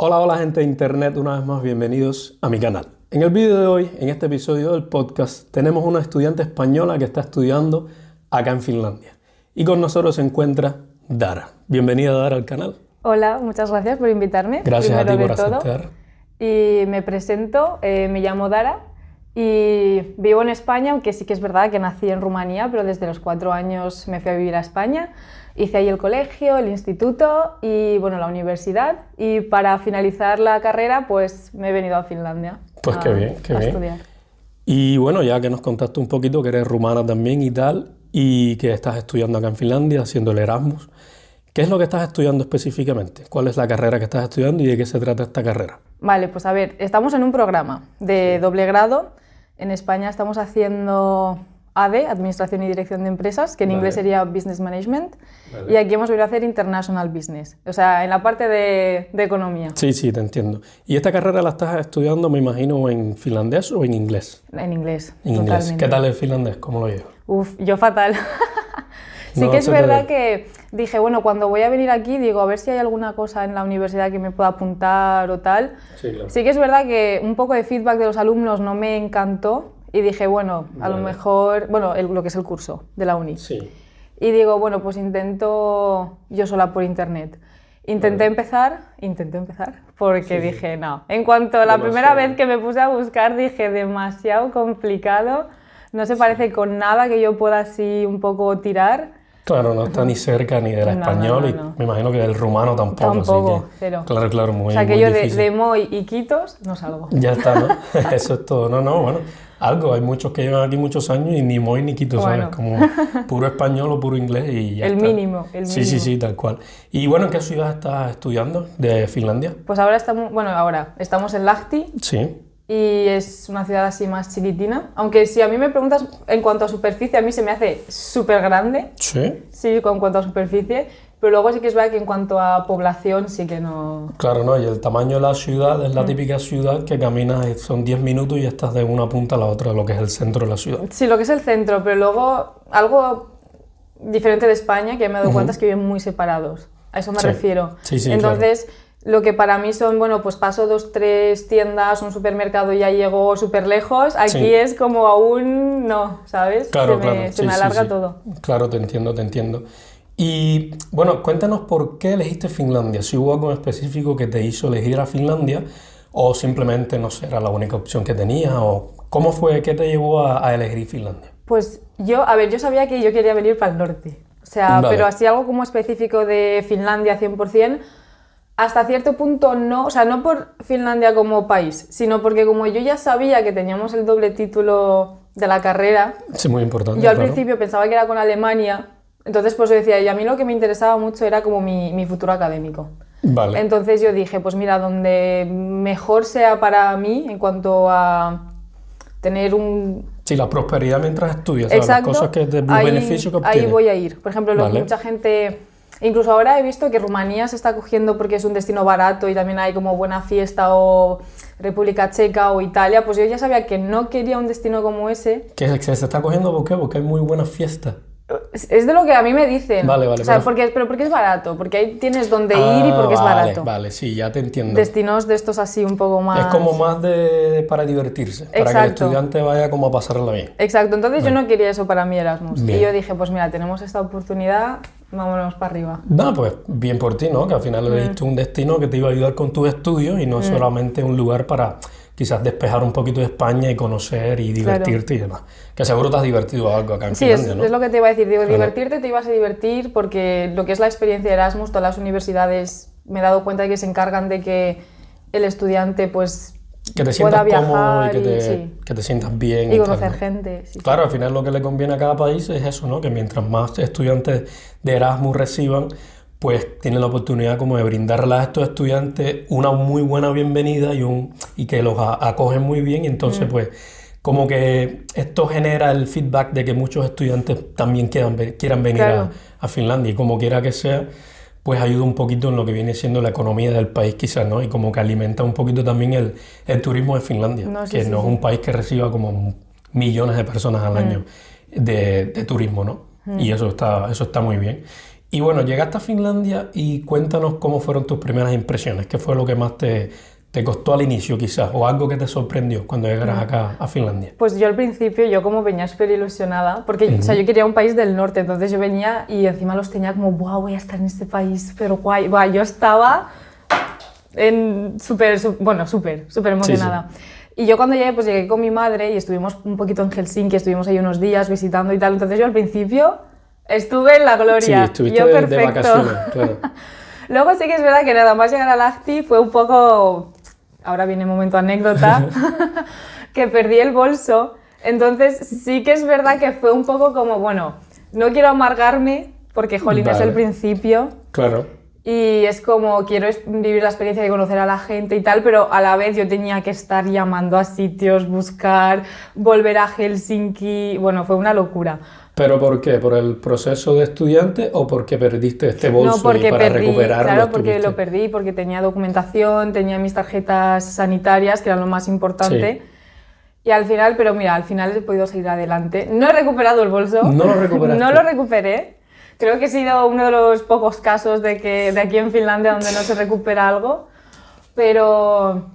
Hola, hola gente de internet, una vez más bienvenidos a mi canal. En el vídeo de hoy, en este episodio del podcast, tenemos una estudiante española que está estudiando acá en Finlandia. Y con nosotros se encuentra Dara. Bienvenida Dara al canal. Hola, muchas gracias por invitarme. Gracias a ti Primero por de todo. aceptar. Y me presento, me llamo Dara y vivo en España, aunque sí que es verdad que nací en Rumanía, pero desde los 4 años me fui a vivir a España. Hice ahí el colegio, el instituto y bueno, la universidad. Y para finalizar la carrera, pues me he venido a Finlandia. Pues qué bien, qué bien. Estudiar. Y bueno, ya que nos contaste un poquito que eres rumana también y tal, y que estás estudiando acá en Finlandia, haciendo el Erasmus, ¿qué es lo que estás estudiando específicamente? ¿Cuál es la carrera que estás estudiando y de qué se trata esta carrera? Vale, pues a ver, estamos en un programa de doble grado. En España estamos haciendo AD, Administración y Dirección de Empresas, que en inglés sería Business Management, y aquí hemos venido a hacer International Business, o sea, en la parte de economía. Sí, te entiendo. ¿Y esta carrera la estás estudiando, me imagino, en finlandés o en inglés? En inglés, En inglés. totalmente. ¿Qué tal el finlandés? ¿Cómo lo llevas? Uf, yo fatal. Sí No que es se te verdad ve. que dije, bueno, cuando voy a venir aquí, digo, a ver si hay alguna cosa en la universidad que me pueda apuntar o tal. Sí, claro. Sí que es verdad que un poco de feedback de los alumnos no me encantó y dije, bueno, a lo mejor, bueno, lo que es el curso de la uni. Sí. Y digo, bueno, pues intento yo sola por internet. Intenté empezar, porque dije, no. En cuanto a la primera vez que me puse a buscar, dije, demasiado complicado, no se parece con nada que yo pueda así un poco tirar. Claro, no está ni cerca ni del español y no. me imagino que del rumano tampoco. Tampoco, así que, cero. Claro, muy, O sea, que muy yo difícil. de Moi y Quitos no salgo. Ya está, ¿no? Eso es todo. No, bueno, algo. Hay muchos que llevan aquí muchos años y ni muy ni quito, ¿sabes? Bueno. Como puro español o puro inglés y ya El está. mínimo. Sí, tal cual. Y bueno, ¿en qué ciudad estás estudiando de Finlandia? Pues ahora estamos en Lahti. Sí. Y es una ciudad así más chiquitina, aunque si a mí me preguntas en cuanto a superficie, a mí se me hace súper grande, Sí. sí, en cuanto a superficie, pero luego sí que es verdad que en cuanto a población sí que no... Claro, no, y el tamaño de la ciudad es la típica ciudad que caminas, son 10 minutos y estás de una punta a la otra, lo que es el centro de la ciudad. Sí, lo que es el centro, pero luego algo diferente de España que me he dado cuenta es que viven muy separados, a eso me refiero. Sí, Entonces, lo que para mí son, bueno, pues paso 2, 3 tiendas, un supermercado y ya llego súper lejos, aquí es como aún no, ¿sabes? Claro, Se me alarga todo. Claro, te entiendo. Y bueno, cuéntanos por qué elegiste Finlandia, si hubo algo en específico que te hizo elegir a Finlandia o simplemente, no sé, era la única opción que tenías o cómo fue, qué te llevó a elegir Finlandia. Pues yo sabía que yo quería venir para el norte, o sea, Vale. pero así algo como específico de Finlandia 100%, hasta cierto punto no, o sea, no por Finlandia como país, sino porque como yo ya sabía que teníamos el doble título de la carrera, Sí, muy importante. yo al claro. principio pensaba que era con Alemania, entonces pues yo decía, y a mí lo que me interesaba mucho era como mi futuro académico. Vale. Entonces yo dije, pues mira, donde mejor sea para mí en cuanto a tener un... Sí, la prosperidad mientras estudias, ¿sabes? Exacto, Las cosas que los ahí, beneficios que ahí obtienes. voy a ir. Por ejemplo, lo que Vale. mucha gente... Incluso ahora he visto que Rumanía se está cogiendo porque es un destino barato y también hay como buena fiesta, o República Checa o Italia, pues yo ya sabía que no quería un destino como ese. ¿Que se está cogiendo por qué? Porque hay muy buenas fiestas. Es de lo que a mí me dicen. Vale, O sea, pero porque es barato, porque ahí tienes donde ir y porque es barato. Vale, sí, ya te entiendo. Destinos de estos así un poco más... Es como más para divertirse, para que el Exacto. estudiante vaya como a pasarla bien. Exacto, entonces yo no quería eso para mi Erasmus. Bien. Y yo dije, pues mira, tenemos esta oportunidad, vámonos para arriba. No, pues bien por ti, ¿no? Que al final elegiste un destino que te iba a ayudar con tus estudios y no solamente un lugar para quizás despejar un poquito de España y conocer y divertirte y demás. Que seguro te has divertido algo acá en Sí, Finlandia, ¿no? es lo que te iba a decir. Digo, Claro. divertirte te ibas a divertir porque lo que es la experiencia de Erasmus, todas las universidades, me he dado cuenta de que se encargan de que el estudiante pues Que te pueda sientas cómodo y viajar que te sientas bien. y tal, conocer ¿no? gente. Sí. Claro, al final lo que le conviene a cada país es eso, ¿no? Que mientras más estudiantes de Erasmus reciban, pues tienen la oportunidad como de brindarle a estos estudiantes una muy buena bienvenida y que los acogen muy bien y entonces pues como que esto genera el feedback de que muchos estudiantes también quieran venir Claro. a Finlandia y como quiera que sea, pues ayuda un poquito en lo que viene siendo la economía del país quizás, ¿no? Y como que alimenta un poquito también el turismo de Finlandia, No, sí, que sí, no es sí. un país que reciba como millones de personas al año de turismo, ¿no? Y eso está muy bien. Y bueno, llegaste a Finlandia y cuéntanos cómo fueron tus primeras impresiones, qué fue lo que más te costó al inicio quizás, o algo que te sorprendió cuando llegaras acá a Finlandia. Pues yo al principio, yo como venía súper ilusionada, porque o sea, yo quería un país del norte, entonces yo venía y encima los tenía como, ¡buah, voy a estar en este país, pero guay! Buah, yo estaba súper emocionada. Sí. Y yo cuando llegué, pues llegué con mi madre y estuvimos un poquito en Helsinki, estuvimos ahí unos días visitando y tal, entonces yo al principio estuve en la gloria. Sí, estuviste yo de vacaciones, claro. Luego sí que es verdad que nada más llegar a Lahti fue un poco... Ahora viene el momento anécdota, que perdí el bolso. Entonces sí que es verdad que fue un poco como, bueno, no quiero amargarme porque, jolín, es el principio. Claro. Y es como, quiero vivir la experiencia de conocer a la gente y tal, pero a la vez yo tenía que estar llamando a sitios, buscar, volver a Helsinki. Bueno, fue una locura. ¿Pero por qué? ¿Por el proceso de estudiante o porque perdiste este bolso no, porque y para perdí, recuperarlo? Claro, porque lo perdí, porque tenía documentación, tenía mis tarjetas sanitarias, que era lo más importante. Sí. Y al final, pero mira, al final he podido seguir adelante. No he recuperado el bolso. ¿No lo recuperaste? No lo recuperé. Creo que he sido uno de los pocos casos de aquí en Finlandia donde no se recupera algo. Pero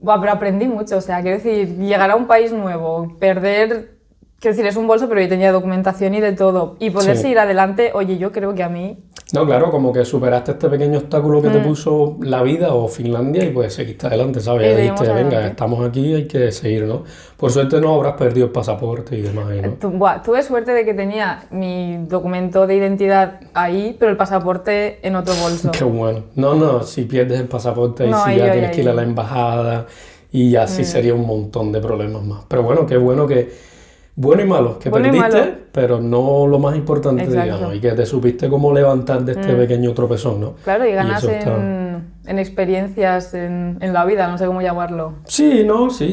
aprendí mucho. O sea, quiero decir, llegar a un país nuevo, perder... Quiero decir, es un bolso, pero yo tenía documentación y de todo. Y poder seguir adelante, oye, yo creo que a mí... No, claro, como que superaste este pequeño obstáculo que te puso la vida o Finlandia y pues seguiste adelante, ¿sabes? Y dijiste, venga, estamos aquí, hay que seguir, ¿no? Por suerte no habrás perdido el pasaporte y demás, ¿no? Tuve suerte de que tenía mi documento de identidad ahí, pero el pasaporte en otro bolso. Qué bueno. No, si pierdes el pasaporte y si ya tienes que ir a la embajada y así sería un montón de problemas más. Pero bueno, qué bueno que... Bueno y malo, que perdiste, pero no lo más importante, digamos, y que te supiste cómo levantar de este pequeño tropezón, ¿no? Claro, y ganas en experiencias en la vida, no sé cómo llamarlo. Sí,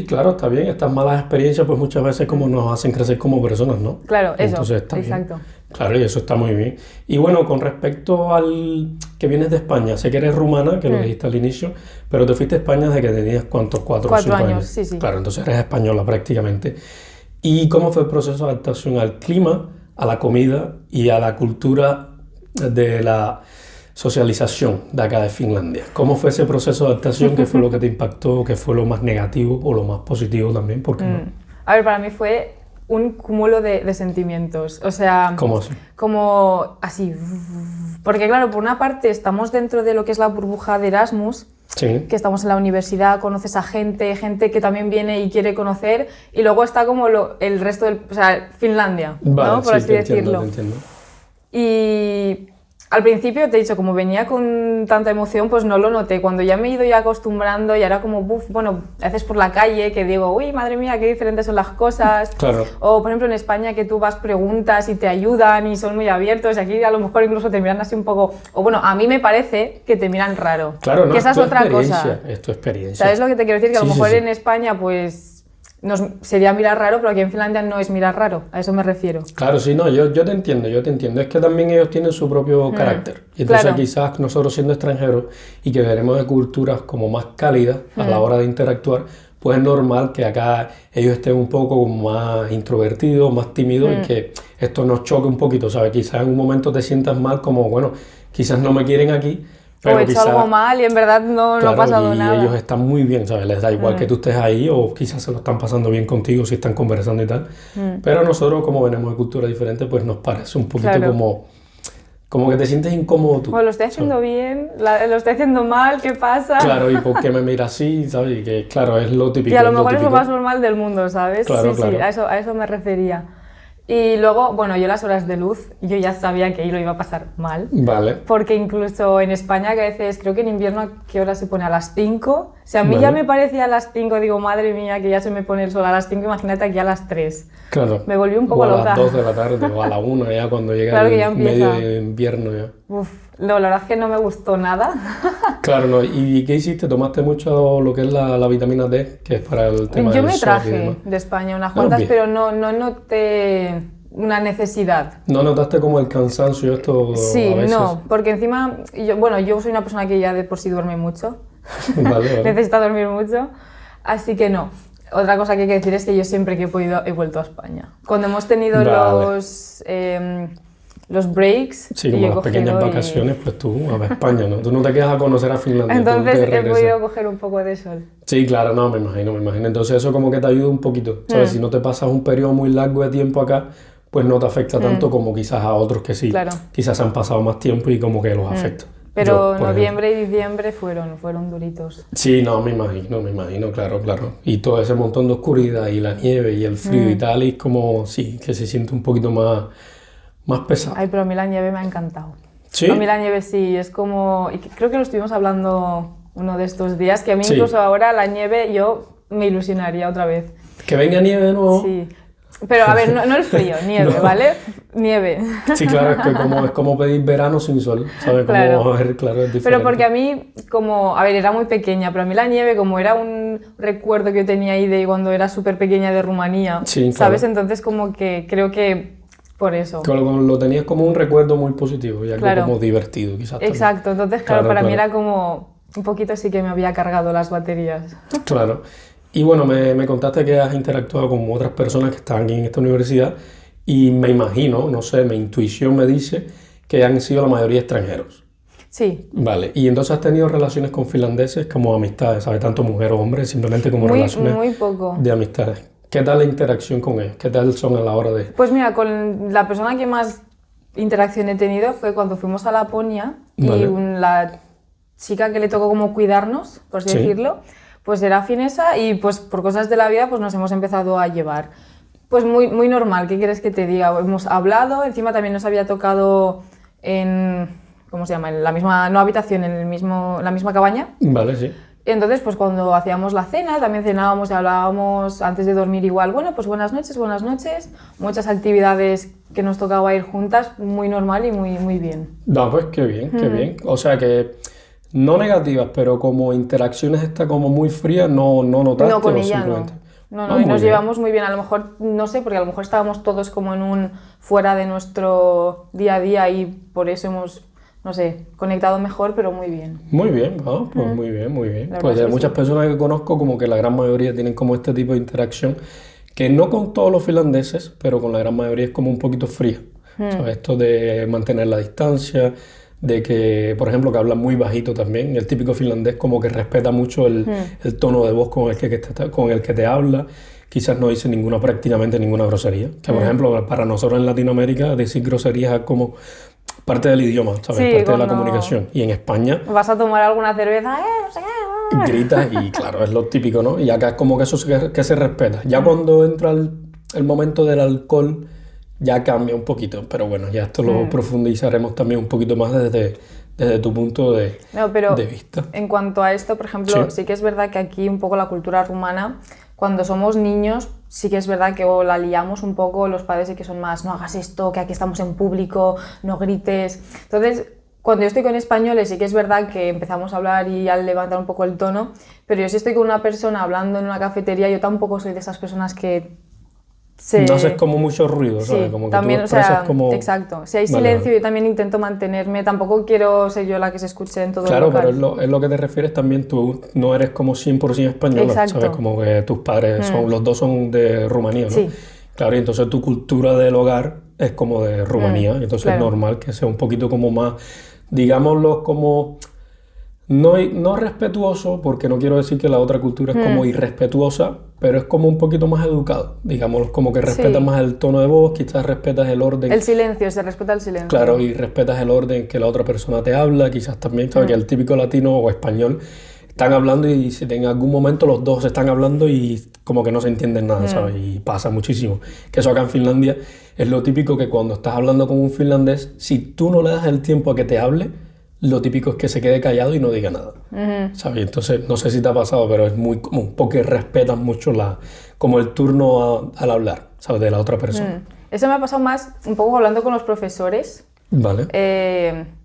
claro, está bien. Estas malas experiencias, pues muchas veces como nos hacen crecer como personas, ¿no? Claro, entonces, está exacto. Bien. Claro, y eso está muy bien. Y bueno, con respecto al que vienes de España, sé que eres rumana, que lo dijiste al inicio, pero te fuiste a España desde que tenías, ¿cuántos? 4 o 5 años. Sí. Claro, entonces eres española prácticamente. ¿Y cómo fue el proceso de adaptación al clima, a la comida y a la cultura de la socialización de acá de Finlandia? ¿Cómo fue ese proceso de adaptación? ¿Qué fue lo que te impactó? ¿Qué fue lo más negativo o lo más positivo también? ¿Por qué no? A ver, para mí fue un cúmulo de sentimientos. O sea, ¿cómo así? Como así. Porque claro, por una parte estamos dentro de lo que es la burbuja de Erasmus, que estamos en la universidad, conoces a gente que también viene y quiere conocer, y luego está como el resto del... O sea, Finlandia, vale, ¿no? Por así decirlo. Te entiendo. Y al principio, te he dicho, como venía con tanta emoción, pues no lo noté. Cuando ya me he ido ya acostumbrando, y ahora como, bueno, haces por la calle, que digo, uy, madre mía, qué diferentes son las cosas. Claro. O, por ejemplo, en España, que tú vas, preguntas y te ayudan y son muy abiertos, y aquí a lo mejor incluso te miran así un poco... O bueno, a mí me parece que te miran raro. Claro, no, que esa es otra cosa. Es tu experiencia. ¿Sabes lo que te quiero decir? Que a lo mejor en España, pues... sería mirar raro, pero aquí en Finlandia no es mirar raro, a eso me refiero. Claro, sí, no, yo te entiendo. Es que también ellos tienen su propio carácter. Y entonces quizás nosotros siendo extranjeros y que veremos de culturas como más cálidas a la hora de interactuar, pues es normal que acá ellos estén un poco más introvertidos, más tímidos y que esto nos choque un poquito, ¿sabes? Quizás en un momento te sientas mal como, bueno, quizás no me quieren aquí, pero o he hecho algo mal y en verdad no ha pasado nada. Y ellos están muy bien, ¿sabes? Les da igual que tú estés ahí o quizás se lo están pasando bien contigo si están conversando y tal. Pero a nosotros, como venimos de culturas diferentes, pues nos parece un poquito como que te sientes incómodo tú. Bueno, lo estoy haciendo bien, lo estoy haciendo mal, ¿qué pasa? Claro, y por qué me mira así, ¿sabes? Y que claro, es lo típico. Y a lo mejor es lo más normal del mundo, ¿sabes? Claro, sí, a eso me refería. Y luego, bueno, yo las horas de luz, yo ya sabía que ahí lo iba a pasar mal. Vale. Porque incluso en España, que a veces, creo que en invierno, ¿qué hora se pone? A las 5. O sea, a mí ya me parecía a las 5, digo, madre mía, que ya se me pone el sol a las 5, imagínate aquí a las 3. Claro. Me volví un poco loca. O a las 2 de la tarde, o a la 1 ya cuando llega el medio de invierno ya. Uf, no, la verdad es que no me gustó nada. Claro, no. ¿Y qué hiciste? ¿Tomaste mucho lo que es la vitamina D, que es para el tema del sol? Yo me traje de España unas cuantas, pero no noté una necesidad. ¿No notaste como el cansancio esto sí, a veces? No, porque encima, yo soy una persona que ya de por sí duerme mucho. Vale. Necesita dormir mucho, así que no. Otra cosa que hay que decir es que yo siempre que he podido he vuelto a España. Cuando hemos tenido los breaks. Sí, y como he las pequeñas cogido vacaciones, pues tú a España, ¿no? Tú no te quedas a conocer a Finlandia, tú Entonces te he regresas. podido coger un poco de sol. Sí, claro, no, me imagino, me imagino. Entonces eso como que te ayuda un poquito, ¿sabes? Si no te pasas un periodo muy largo de tiempo acá, pues no te afecta tanto como quizás a otros que sí, Claro. quizás han pasado más tiempo y como que los afecta. Pero Yo, por noviembre y diciembre fueron duritos. Sí, no, me imagino, claro, claro. Y todo ese montón de oscuridad y la nieve y el frío y tal, y es como, sí, que se siente un poquito más pesado. Ay, pero a mí la nieve me ha encantado. ¿Sí? A mí la nieve sí, es como... y creo que lo estuvimos hablando uno de estos días, que a mí Sí. incluso ahora la nieve yo me ilusionaría otra vez. Que venga nieve de nuevo. Sí. Pero a ver, no el frío, nieve, No. ¿vale? Nieve. Sí, claro, es que es como pedir verano sin sol, ¿sabes? Claro. Como, a ver, claro, es diferente. Pero porque a mí, como, a ver, era muy pequeña, pero a mí la nieve, como era un recuerdo que yo tenía ahí de cuando era súper pequeña de Rumanía, Sí, ¿sabes? claro. Entonces como que creo que por eso. Que lo tenías como un recuerdo muy positivo y algo Claro. como divertido, quizás. también. Exacto, entonces claro, Claro, para mí claro. era como un poquito sí que me había cargado las baterías. Claro. Y bueno, me contaste que has interactuado con otras personas que están aquí en esta universidad y me imagino, no sé, mi intuición me dice que han sido la mayoría extranjeros. Sí, Vale. Y entonces has tenido relaciones con finlandeses como amistades, ¿sabes? Tanto mujer o hombre, simplemente como muy, relaciones muy poco. de amistades. ¿Qué tal la interacción con ellos? ¿Qué tal son a la hora de...? Pues mira, con la persona que más interacción he tenido fue cuando fuimos a Laponia Vale. y la chica que le tocó como cuidarnos, por así Sí. decirlo, pues era finesa y pues por cosas de la vida pues nos hemos empezado a llevar. Pues muy, muy normal, ¿qué quieres que te diga? Hemos hablado, encima también nos había tocado en, ¿cómo se llama? En la misma, no habitación, la misma cabaña. Vale, sí. Entonces, pues cuando hacíamos la cena, también cenábamos y hablábamos antes de dormir igual. Bueno, pues buenas noches, muchas actividades que nos tocaba ir juntas, muy normal y muy, muy bien. No, pues qué bien, qué bien. O sea que no negativas, pero como interacciones está como muy frías, no notaste No, con o ella simplemente... no, y muy nos bien. llevamos muy bien. A lo mejor, no sé, porque a lo mejor estábamos todos como en un fuera de nuestro día a día y por eso hemos, no sé, conectado mejor, pero muy bien. Muy bien, ah, pues muy bien, muy bien. La Pues verdad de es que muchas sí. personas que conozco, como que la gran mayoría tienen como este tipo de interacción, que no con todos los finlandeses, pero con la gran mayoría es como un poquito fría. ¿Sabes? Esto de mantener la distancia, de que, por ejemplo, que hablan muy bajito también. El típico finlandés como que respeta mucho el tono de voz con el que te habla. Quizás no dice prácticamente ninguna grosería. Que, por ejemplo, para nosotros en Latinoamérica decir groserías es como parte del idioma, ¿sabes? Sí, Parte de la cuando- comunicación. Y en España Vas a tomar alguna cerveza, no sé qué. gritas y claro, es lo típico, ¿no? Y acá es como que que se respeta. Ya cuando entra el momento del alcohol, ya cambia un poquito. Pero bueno, ya esto lo profundizaremos también un poquito más desde tu punto No, pero de vista. en cuanto a esto, por ejemplo, Sí. sí que es verdad que aquí un poco la cultura rumana, cuando somos niños, sí que es verdad que o la liamos un poco, los padres sí que son más, no hagas esto, que aquí estamos en público, no grites. Entonces, cuando yo estoy con españoles, sí que es verdad que empezamos a hablar y a levantar un poco el tono, pero yo si estoy con una persona hablando en una cafetería, yo tampoco soy de esas personas que No haces como mucho ruido, ¿sabes? Sí, Como que también, tú o sea, expresas como... exacto. Si hay Vale, silencio, vale. yo también intento mantenerme, tampoco quiero ser yo la que se escuche en todo Claro, el pero local. es lo que te refieres también, tú no eres como 100% española, Exacto. ¿sabes? Como que tus padres los dos son de Rumanía, ¿no? Sí. Claro, y entonces tu cultura del hogar es como de Rumanía, y entonces claro. es normal que sea un poquito como más, digámoslo, como no respetuoso, porque no quiero decir que la otra cultura es como irrespetuosa, pero es como un poquito más educado, digamos, como que respetas Sí. más el tono de voz, quizás respetas el orden. El silencio, se respeta el silencio. Claro, y respetas el orden que la otra persona te habla, quizás también, ¿sabes? Que el típico latino o español están hablando y si en algún momento los dos están hablando y como que no se entienden nada, ¿sabes? Y pasa muchísimo. Que eso acá en Finlandia es lo típico que cuando estás hablando con un finlandés, si tú no le das el tiempo a que te hable, lo típico es que se quede callado y no diga nada, ¿sabes? Entonces, no sé si te ha pasado, pero es muy común, porque respetan mucho como el turno al hablar, ¿sabes? De la otra persona. Eso me ha pasado más un poco hablando con los profesores. Vale.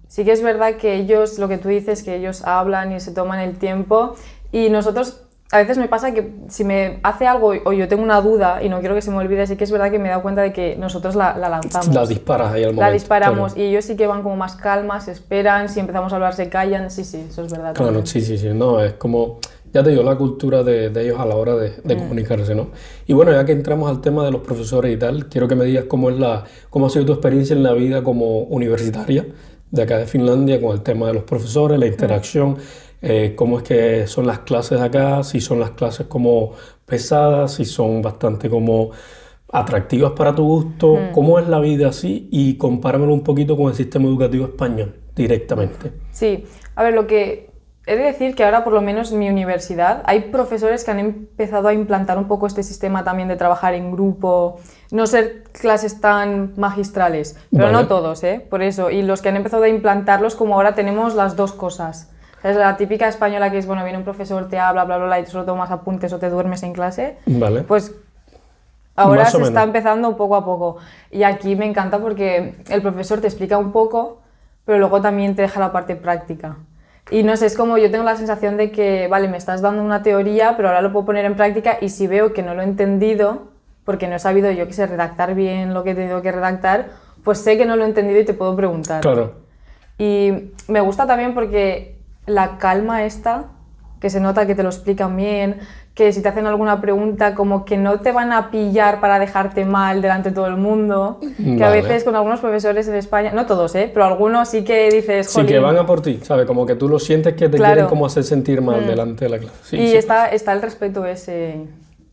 Sí que es verdad que ellos, lo que tú dices, que ellos hablan y se toman el tiempo y nosotros, a veces me pasa que si me hace algo o yo tengo una duda y no quiero que se me olvide, sí que es verdad que me he dado cuenta de que nosotros la lanzamos. La disparas ahí al momento. La disparamos claro. y ellos sí que van como más calmas, esperan, si empezamos a hablar se callan, sí, eso es verdad. Claro, también. sí, no, es como ya te digo, la cultura de ellos a la hora de comunicarse, ¿no? Y bueno, ya que entramos al tema de los profesores y tal, quiero que me digas cómo ha sido tu experiencia en la vida como universitaria de acá de Finlandia con el tema de los profesores, la interacción, cómo es que son las clases acá, si son las clases como pesadas, si son bastante como atractivas para tu gusto, cómo es la vida así y compáramelo un poquito con el sistema educativo español directamente. Sí, a ver, lo que he de decir que ahora por lo menos en mi universidad hay profesores que han empezado a implantar un poco este sistema también de trabajar en grupo, no ser clases tan magistrales, pero Vale. no todos, ¿eh? Por eso, y los que han empezado a implantarlos como ahora tenemos las dos cosas. Es la típica española que es, bueno, viene un profesor, te habla, bla, bla, bla, y tú solo tomas apuntes o te duermes en clase, Vale. pues ahora Más o se está menos. empezando poco a poco. Y aquí me encanta porque el profesor te explica un poco, pero luego también te deja la parte práctica. Y no sé, es como yo tengo la sensación de que, vale, me estás dando una teoría, pero ahora lo puedo poner en práctica y si veo que no lo he entendido, porque no he sabido, yo qué sé, redactar bien lo que tengo que redactar, pues sé que no lo he entendido y te puedo preguntar. Claro. Y me gusta también porque la calma esta, que se nota que te lo explican bien, que si te hacen alguna pregunta como que no te van a pillar para dejarte mal delante de todo el mundo, que a Vale. veces con algunos profesores en España, no todos, pero algunos sí que dices, Sí, que jolín, van a por ti, ¿sabes? Como que tú lo sientes que te Claro. quieren como hacer sentir mal delante de la clase. Sí, y sí. está el respeto ese.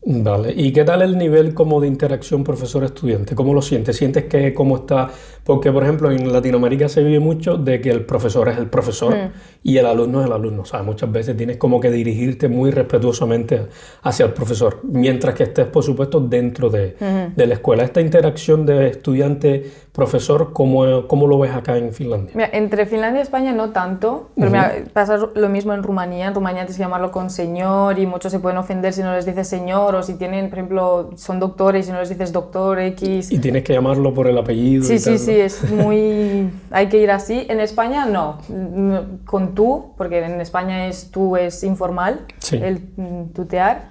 Vale. ¿Y qué tal el nivel como de interacción profesor-estudiante? ¿Cómo lo sientes? ¿Sientes que cómo está? Porque, por ejemplo, en Latinoamérica se vive mucho de que el profesor es el profesor y el alumno es el alumno. O sea, muchas veces tienes como que dirigirte muy respetuosamente hacia el profesor, mientras que estés, por supuesto, dentro de la escuela. Esta interacción de estudiante-profesor, ¿cómo lo ves acá en Finlandia? Mira, entre Finlandia y España no tanto, pero mira, pasa lo mismo en Rumanía. En Rumanía tienes que llamarlo con señor y muchos se pueden ofender si no les dices señor o si tienen, por ejemplo, son doctores y no les dices doctor X. Y tienes que llamarlo por el apellido Sí, y tal, sí, ¿no? sí, es muy... hay que ir así. En España no, con tú, porque en España tú es informal, Sí. el tutear,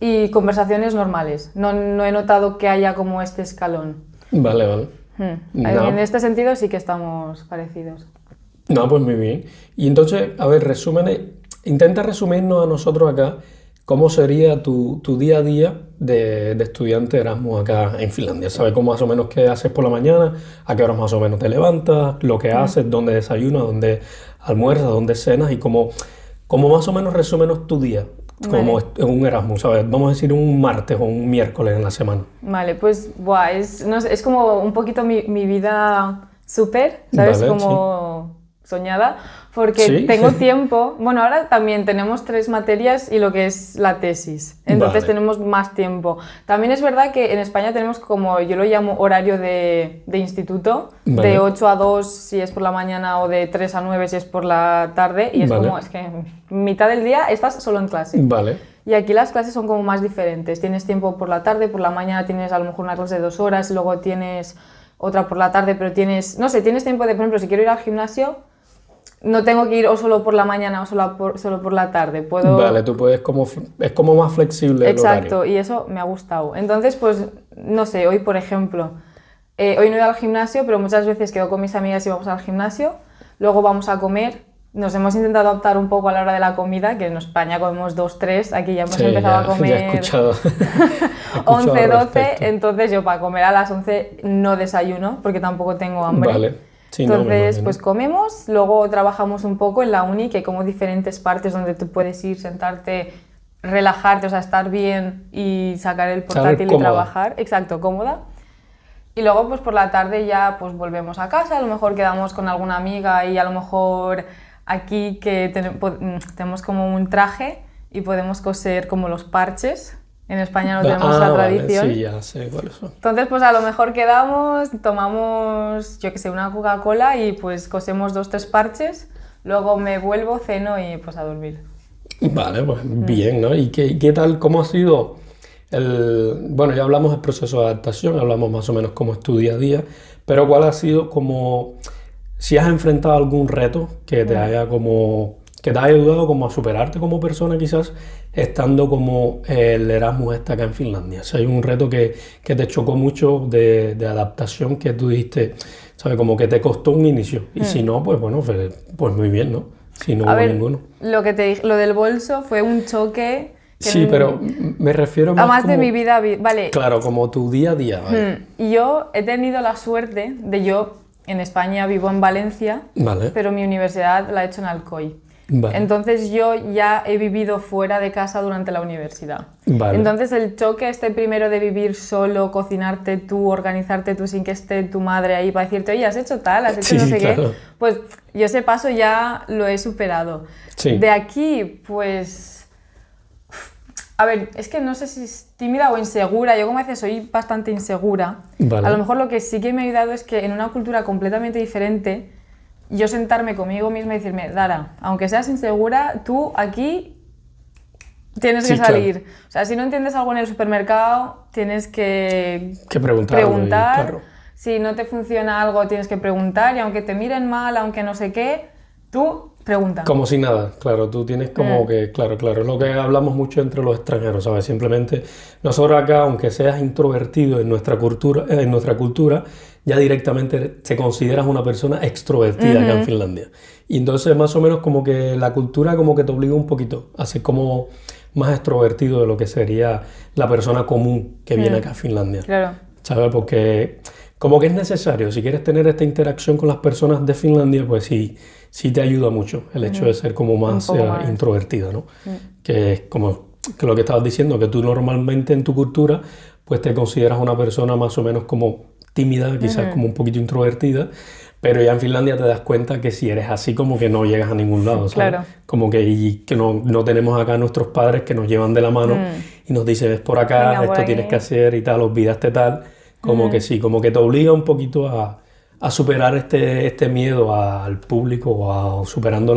y conversaciones normales. No he notado que haya como este escalón. Vale, vale. No. En este sentido sí que estamos parecidos. No, pues muy bien. Y entonces, a ver, intenta resumirnos a nosotros acá cómo sería tu día a día de estudiante Erasmus acá en Finlandia. ¿Sabes cómo más o menos qué haces por la mañana? ¿A qué horas más o menos te levantas? ¿Lo que haces? ¿Dónde desayunas? ¿Dónde almuerzas? ¿Dónde cenas? Y cómo más o menos resúmenos tu día como Vale. en un Erasmus, ¿sabes? Vamos a decir un martes o un miércoles en la semana. Vale, pues buah, no sé, es como un poquito mi vida súper, ¿sabes? Vale, Como soñada, porque Sí. tengo tiempo. Bueno, ahora también tenemos 3 materias y lo que es la tesis, entonces Vale. tenemos más tiempo. También es verdad que en España tenemos como, yo lo llamo horario de instituto, Vale. de 8 a 2 si es por la mañana o de 3 a 9 si es por la tarde, y es Vale. como, es que mitad del día estás solo en clase. Vale. Y aquí las clases son como más diferentes. Tienes tiempo por la tarde, por la mañana tienes a lo mejor una clase de 2 horas, luego tienes otra por la tarde, pero tienes, no sé, tienes tiempo de, por ejemplo, si quiero ir al gimnasio, no tengo que ir o solo por la mañana o solo por la tarde. Puedo... Vale, tú puedes es como más flexible el horario. Exacto, y eso me ha gustado. Entonces, pues, no sé, hoy, por ejemplo, hoy no he ido al gimnasio, pero muchas veces quedo con mis amigas y vamos al gimnasio, luego vamos a comer. Nos hemos intentado adaptar un poco a la hora de la comida, que en España comemos 2, 3, aquí ya hemos Sí, empezado a ya he comer escuchado. 11, al 12, respecto. entonces yo para comer a las 11 no desayuno, porque tampoco tengo hambre. Vale. Sí, no, me Entonces, imagino. pues comemos, luego trabajamos un poco en la uni, que hay como diferentes partes donde tú puedes ir, sentarte, relajarte, o sea, estar bien y sacar el portátil y cómoda. trabajar. Exacto, cómoda. Y luego, pues por la tarde ya pues volvemos a casa, a lo mejor quedamos con alguna amiga y a lo mejor aquí que tenemos como un traje y podemos coser como los parches. En España no tenemos la Vale, tradición. sí, ya sé cuáles son. Entonces, pues a lo mejor quedamos, tomamos, yo qué sé, una Coca-Cola y pues cosemos 2, 3 parches, luego me vuelvo, ceno y pues a dormir. Vale, pues bien, ¿no? ¿Y qué tal, cómo ha sido bueno, ya hablamos del proceso de adaptación, hablamos más o menos cómo es tu día a día, pero cuál ha sido como, si has enfrentado algún reto que te haya ayudado como a superarte como persona quizás, estando como el Erasmus está acá en Finlandia. Si hay un reto que te chocó mucho de adaptación que tú dijiste, ¿sabes? Como que te costó un inicio. Y si no, pues bueno, pues muy bien, ¿no? si no A hubo ver, ninguno. lo que te dije, lo del bolso fue un choque que Sí, pero me refiero más además de como, mi vida, vale. claro, como tu día a día, ¿vale? Yo he tenido la suerte de yo en España vivo en Valencia, Vale, pero mi universidad la he hecho en Alcoy. vale, Entonces yo ya he vivido fuera de casa durante la universidad. vale. Entonces el choque este primero de vivir solo, cocinarte tú, organizarte tú sin que esté tu madre ahí para decirte, oye, has hecho tal, has hecho Sí, no sé claro. qué, pues yo ese paso ya lo he superado. Sí. De aquí, pues... A ver, es que no sé si es tímida o insegura. Yo, como veces, soy bastante insegura. Vale. A lo mejor lo que sí que me ha ayudado es que en una cultura completamente diferente, yo sentarme conmigo misma y decirme, Dara, aunque seas insegura, tú aquí tienes que Sí, claro. salir. O sea, si no entiendes algo en el supermercado, tienes que Que preguntarlo, preguntar. claro. Si no te funciona algo, tienes que preguntar. Y aunque te miren mal, aunque no sé qué, tú pregunta. Como si nada, claro, tú tienes como que, claro, es lo que hablamos mucho entre los extranjeros, ¿sabes? Simplemente nosotros acá, aunque seas introvertido en nuestra cultura, ya directamente te consideras una persona extrovertida acá en Finlandia. Y entonces más o menos como que la cultura como que te obliga un poquito a ser como más extrovertido de lo que sería la persona común que viene acá a Finlandia. Claro. ¿Sabes? Porque como que es necesario, si quieres tener esta interacción con las personas de Finlandia, pues sí te ayuda mucho el hecho de ser como más, poco más. introvertido, ¿no? Que es como que lo que estabas diciendo, que tú normalmente en tu cultura pues te consideras una persona más o menos como tímida, quizás como un poquito introvertida, pero ya en Finlandia te das cuenta que si eres así como que no llegas a ningún lado, ¿sabes? Claro. Como que no tenemos acá nuestros padres que nos llevan de la mano y nos dicen, ves por acá, Venga, por esto tienes aquí. que hacer y tal, olvidaste tal. Como que sí, como que te obliga un poquito a superar este miedo al público o superando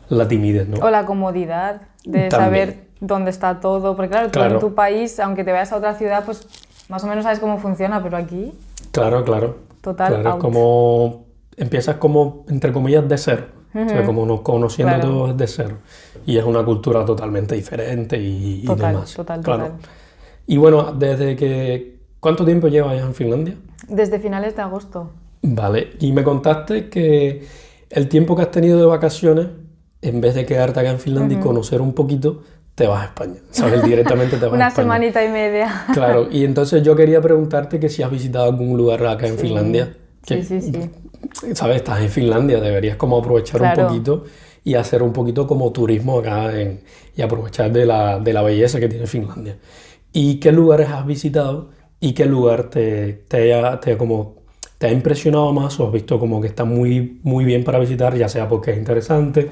la timidez, ¿no? O la comodidad de También. saber dónde está todo. Porque claro, tú Claro. en tu país, aunque te vayas a otra ciudad, pues más o menos sabes cómo funciona, pero aquí, Claro. total, Claro, es out. como empiezas como, entre comillas, de cero. O sea, como no conociendo Claro. todo desde cero. Y es una cultura totalmente diferente y Total, demás. total. Y bueno, ¿cuánto tiempo llevas ya en Finlandia? Desde finales de agosto. Vale, y me contaste que el tiempo que has tenido de vacaciones, en vez de quedarte acá en Finlandia y conocer un poquito, te vas a España, ¿sabes? Directamente te vas a Una España. semanita y media. Claro, y entonces yo quería preguntarte que si has visitado algún lugar acá en Finlandia. Que, Sí. ¿sabes? Estás en Finlandia, deberías como aprovechar Claro. un poquito y hacer un poquito como turismo acá y aprovechar de la belleza que tiene Finlandia. ¿Y qué lugares has visitado y qué lugar te ha impresionado más o has visto como que está muy, muy bien para visitar, ya sea porque es interesante,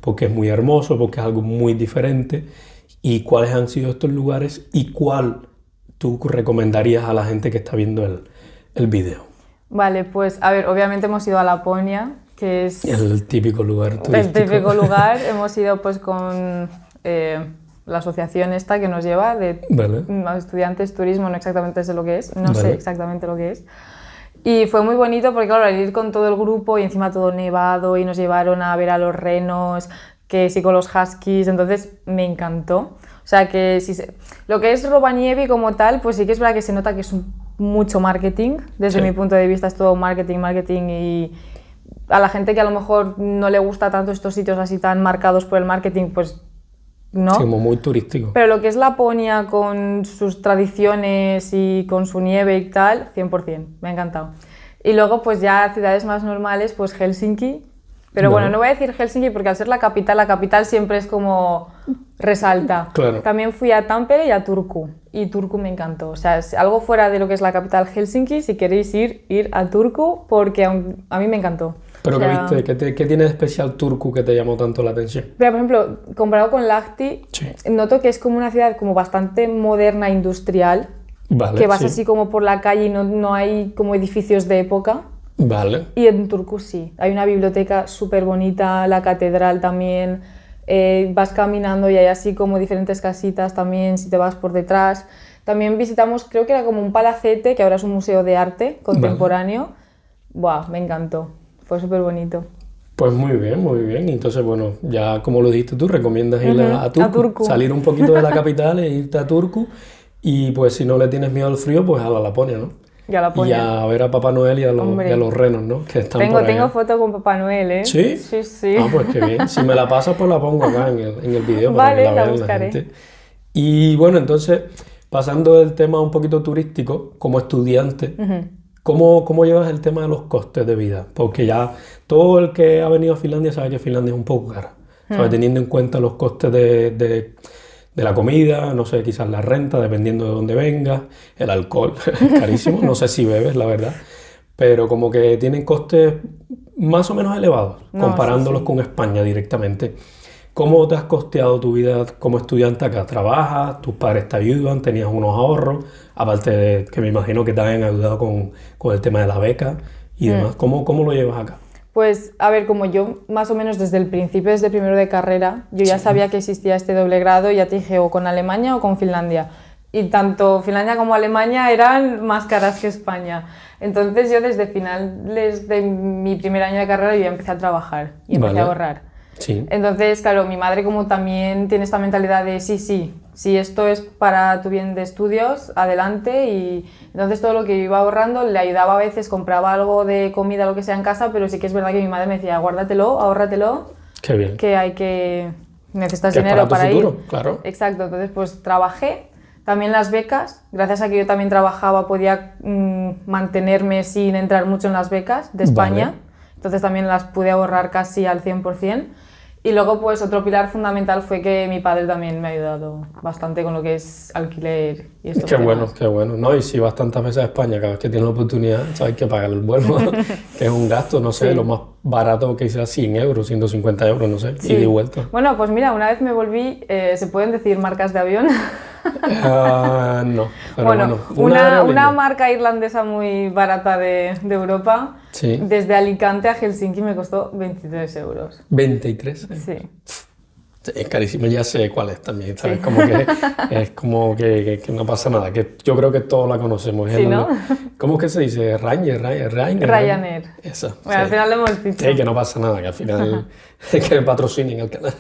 porque es muy hermoso, porque es algo muy diferente? ¿Y cuáles han sido estos lugares y cuál tú recomendarías a la gente que está viendo el video? Vale, pues a ver, obviamente hemos ido a Laponia, que es El típico lugar turístico. el típico lugar. Hemos ido pues con la asociación esta que nos lleva de Vale. estudiantes turismo, no exactamente sé lo que es, no sé Vale. exactamente lo que es. Y fue muy bonito porque, claro, al ir con todo el grupo y encima todo nevado y nos llevaron a ver a los renos, que sí con los huskies, entonces me encantó. O sea que lo que es Rovaniemi como tal, pues sí que es verdad que se nota que es mucho marketing, desde Sí. mi punto de vista es todo marketing y a la gente que a lo mejor no le gusta tanto estos sitios así tan marcados por el marketing, pues no. Sí, como muy turístico. Pero lo que es Laponia con sus tradiciones y con su nieve y tal, 100%, me ha encantado. Y luego pues ya ciudades más normales, pues Helsinki. Pero Vale. bueno, no voy a decir Helsinki porque al ser la capital siempre es como resalta. Claro. También fui a Tampere y a Turku. Y Turku me encantó. O sea, es algo fuera de lo que es la capital Helsinki, si queréis ir a Turku porque a mí me encantó. ¿Pero O qué sea, viste? ¿Qué tiene de especial Turku que te llamó tanto la atención? Pero, por ejemplo, comparado con Lahti, Sí. noto que es como una ciudad como bastante moderna, industrial, Vale, que vas sí. así como por la calle y no hay como edificios de época. Vale. Y en Turku sí, hay una biblioteca súper bonita, la catedral también, vas caminando y hay así como diferentes casitas también si te vas por detrás. También visitamos, creo que era como un palacete, que ahora es un museo de arte contemporáneo. Buah, me encantó, fue súper bonito. Pues muy bien. Entonces, bueno, ya como lo dijiste tú, recomiendas ir a Turku, Turku. salir un poquito de la capital e irte a Turku. Y pues si no le tienes miedo al frío, pues a la Laponia, ¿no? Y a Laponia. a ver a Papá Noel y a Hombre. los renos, ¿no? Que están por allá. Tengo foto con Papá Noel, ¿eh? ¿Sí? Sí, sí. Ah, pues qué bien. Si me la pasas, pues la pongo acá en el video para Vale, que la la vean buscaré. gente. Y bueno, entonces, pasando del tema un poquito turístico, como estudiante, ¿cómo llevas el tema de los costes de vida? Porque ya todo el que ha venido a Finlandia sabe que Finlandia es un poco cara, ¿sabes? Teniendo en cuenta los costes de la comida, no sé, quizás la renta, dependiendo de dónde vengas, el alcohol, es carísimo, no sé si bebes, la verdad, pero como que tienen costes más o menos elevados, No, comparándolos sí, sí. con España directamente. ¿Cómo te has costeado tu vida como estudiante acá? ¿Trabajas? ¿Tus padres te ayudan? ¿Tenías unos ahorros? Aparte de que me imagino que te hayan ayudado con el tema de la beca y demás. ¿Cómo lo llevas acá? Pues, a ver, como yo más o menos desde el principio, desde primero de carrera, yo ya sabía que existía este doble grado y ya te dije o con Alemania o con Finlandia. Y tanto Finlandia como Alemania eran más caras que España. Entonces yo desde finales de mi primer año de carrera yo ya empecé a trabajar y empecé Vale. a ahorrar. Sí, Entonces, claro, mi madre como también tiene esta mentalidad de sí, si esto es para tu bien de estudios, adelante. Y entonces todo lo que yo iba ahorrando le ayudaba a veces, compraba algo de comida, lo que sea en casa, pero sí que es verdad que mi madre me decía, guárdatelo, ahórratelo, qué bien. que necesitas Que es dinero para tu ir. futuro, claro. Exacto, entonces pues trabajé. También las becas, gracias a que yo también trabajaba, podía mantenerme sin entrar mucho en las becas de España. Vale. Entonces también las pude ahorrar casi al 100%. Y luego, pues otro pilar fundamental fue que mi padre también me ha ayudado bastante con lo que es alquiler y estos Qué bueno, temas. qué bueno. No, y si vas tantas veces a España, cada vez que tienes la oportunidad, sabes que pagar el vuelo, que es un gasto, no sé, Sí. lo más barato que sea 100 euros, 150 euros, no sé, Sí. ida y vuelta. Bueno, pues mira, una vez me volví, ¿se pueden decir marcas de avión? No, pero Bueno, una una aerolínea. marca irlandesa muy barata de Europa, Sí. desde Alicante a Helsinki me costó 23 euros. 23. Sí. Sí, es carísimo, ya sé cuál es también, ¿sabes? Sí. Como que es como que no pasa nada, que yo creo que todos la conocemos. Sí, ¿no? ¿Cómo es que se dice? Ryanair. Ryanair. Esa, Bueno, al sí. final lo hemos dicho. Sí, que no pasa nada, que al final es que me patrocinen el canal.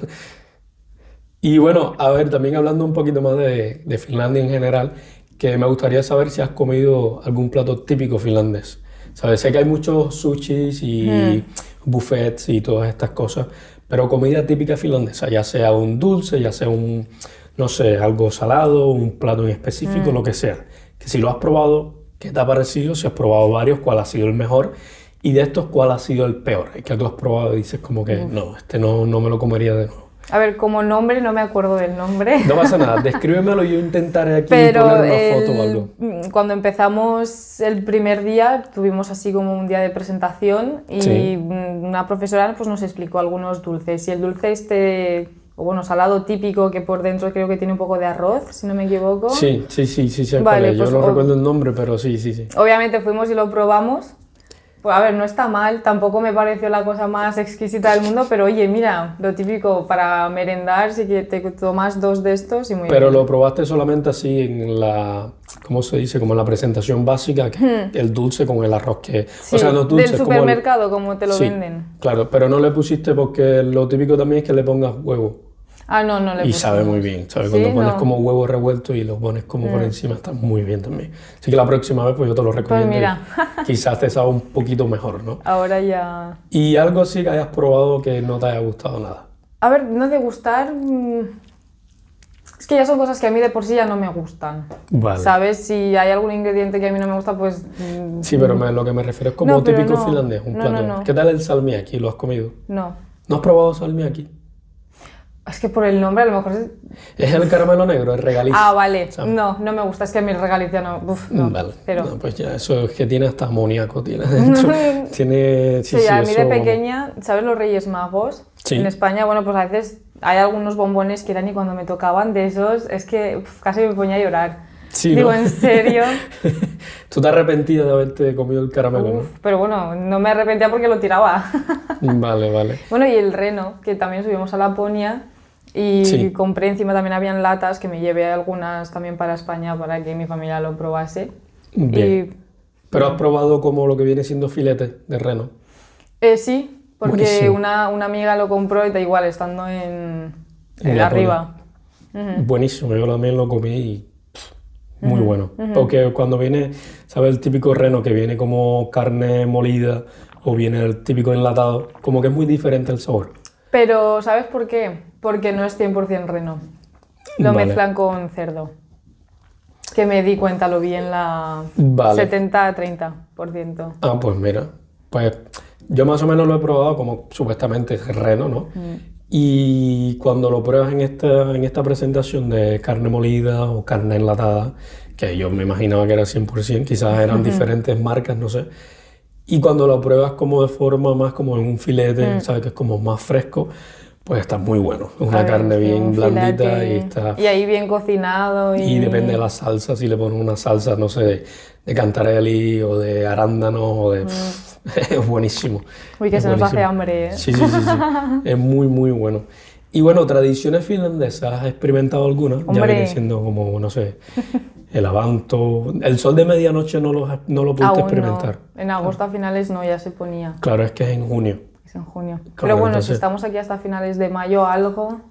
Y bueno, a ver, también hablando un poquito más de Finlandia en general, que me gustaría saber si has comido algún plato típico finlandés. ¿Sabes? Sé que hay muchos sushis y buffets y todas estas cosas, pero comida típica finlandesa, ya sea un dulce, ya sea un, no sé, algo salado, un plato en específico, lo que sea. Que si lo has probado, ¿qué te ha parecido? Si has probado varios, ¿cuál ha sido el mejor? Y de estos, ¿cuál ha sido el peor? El que tú has probado y dices como que no, este no me lo comería de nuevo. A ver, como nombre no me acuerdo del nombre. No pasa nada, descríbemelo y yo intentaré aquí Pero poner una foto o algo. cuando empezamos el primer día, tuvimos así como un día de presentación y Sí. una profesora pues, nos explicó algunos dulces. Y el dulce este, o bueno, salado típico, que por dentro creo que tiene un poco de arroz, si no me equivoco. Sí, sé cuál Vale, es. pues Yo no recuerdo el nombre, pero sí. obviamente fuimos y lo probamos. Pues a ver, no está mal, tampoco me pareció la cosa más exquisita del mundo, pero oye, mira, lo típico para merendar, si que te tomas 2 de estos y muy Pero bien. lo probaste solamente así en la, ¿cómo se dice? Como en la presentación básica, que el dulce con el arroz que... Sí, o sea, no dulce, del como el- supermercado, como te lo Sí, venden. claro, pero no le pusiste porque lo típico también es que le pongas huevo. Ah, no, no le Y sabe pusimos. muy bien, ¿sabes? Sí, Cuando pones no. como huevo revuelto y lo pones como por encima, está muy bien también. Así que la próxima vez pues yo te lo recomiendo. mira. Y quizás te sabe un poquito mejor, ¿no? Ahora ya... Y algo así que hayas probado que no te haya gustado nada. A ver, no de gustar... Es que ya son cosas que a mí de por sí ya no me gustan. Vale. ¿Sabes? Si hay algún ingrediente que a mí no me gusta, pues... Sí, pero lo que me refiero es como No, pero típico no. finlandés, un No, plato. no. ¿Qué tal el salmiakki? ¿Lo has comido? No. ¿No has probado salmiakki? Es que por el nombre a lo mejor es... Es el caramelo negro, el regaliz. Ah, vale. ¿sabes? No me gusta. Es que a mí el regaliz ya no... Uf, no. Vale. Pero... No, pues ya, eso es que tiene hasta amoníaco, tiene adentro. Tiene... Sí, a mí eso, de vamos. pequeña, ¿sabes los Reyes Magos? Sí. En España, bueno, pues a veces hay algunos bombones que eran y cuando me tocaban de esos, es que casi me ponía a llorar. Sí, Digo, ¿no? ¿en serio? Tú te arrepentías de haberte comido el caramelo, Uf, pero bueno, no me arrepentía porque lo tiraba. ¿no? Vale. Bueno, y el reno, que también subimos a Laponia y Sí. compré encima también habían latas, que me llevé algunas también para España para que mi familia lo probase. Bien. Pero has probado como lo que viene siendo filete de reno. Sí, porque Buenísimo. una amiga lo compró y da igual, estando en En Laponia. arriba. Buenísimo, yo también lo comí y muy bueno. Porque cuando viene, ¿sabes? El típico reno que viene como carne molida o viene el típico enlatado, como que es muy diferente el sabor. Pero, ¿sabes por qué? Porque no es 100% reno. Lo Vale. mezclan con cerdo. Que me di cuenta, lo vi en la Vale. 70-30%. Ah, pues mira, pues yo más o menos lo he probado como supuestamente es reno, ¿no? Y cuando lo pruebas en esta presentación de carne molida o carne enlatada, que yo me imaginaba que era 100%, quizás eran diferentes marcas, no sé. Y cuando lo pruebas como de forma más como en un filete, ¿sabes? Que es como más fresco, pues está muy bueno. Es una A ver, carne sí, bien un blandita filete. y está... Y ahí bien cocinado. Y depende de la salsa, si le pones una salsa, no sé, de cantarelli o de arándano o de... es buenísimo. Uy, que Es se nos hace buenísimo. hambre, ¿eh? Sí, sí, sí, sí. Es muy, muy bueno. Y bueno, tradiciones finlandesas, ¿has experimentado alguna? Ya viene Hombre, siendo como, no sé, el avanto. El sol de medianoche no lo pudiste aún no. experimentar. En agosto a finales no, ya se ponía. Claro, es que es en junio. Es en junio. Claro, Pero bueno, si entonces... estamos aquí hasta finales de mayo, algo.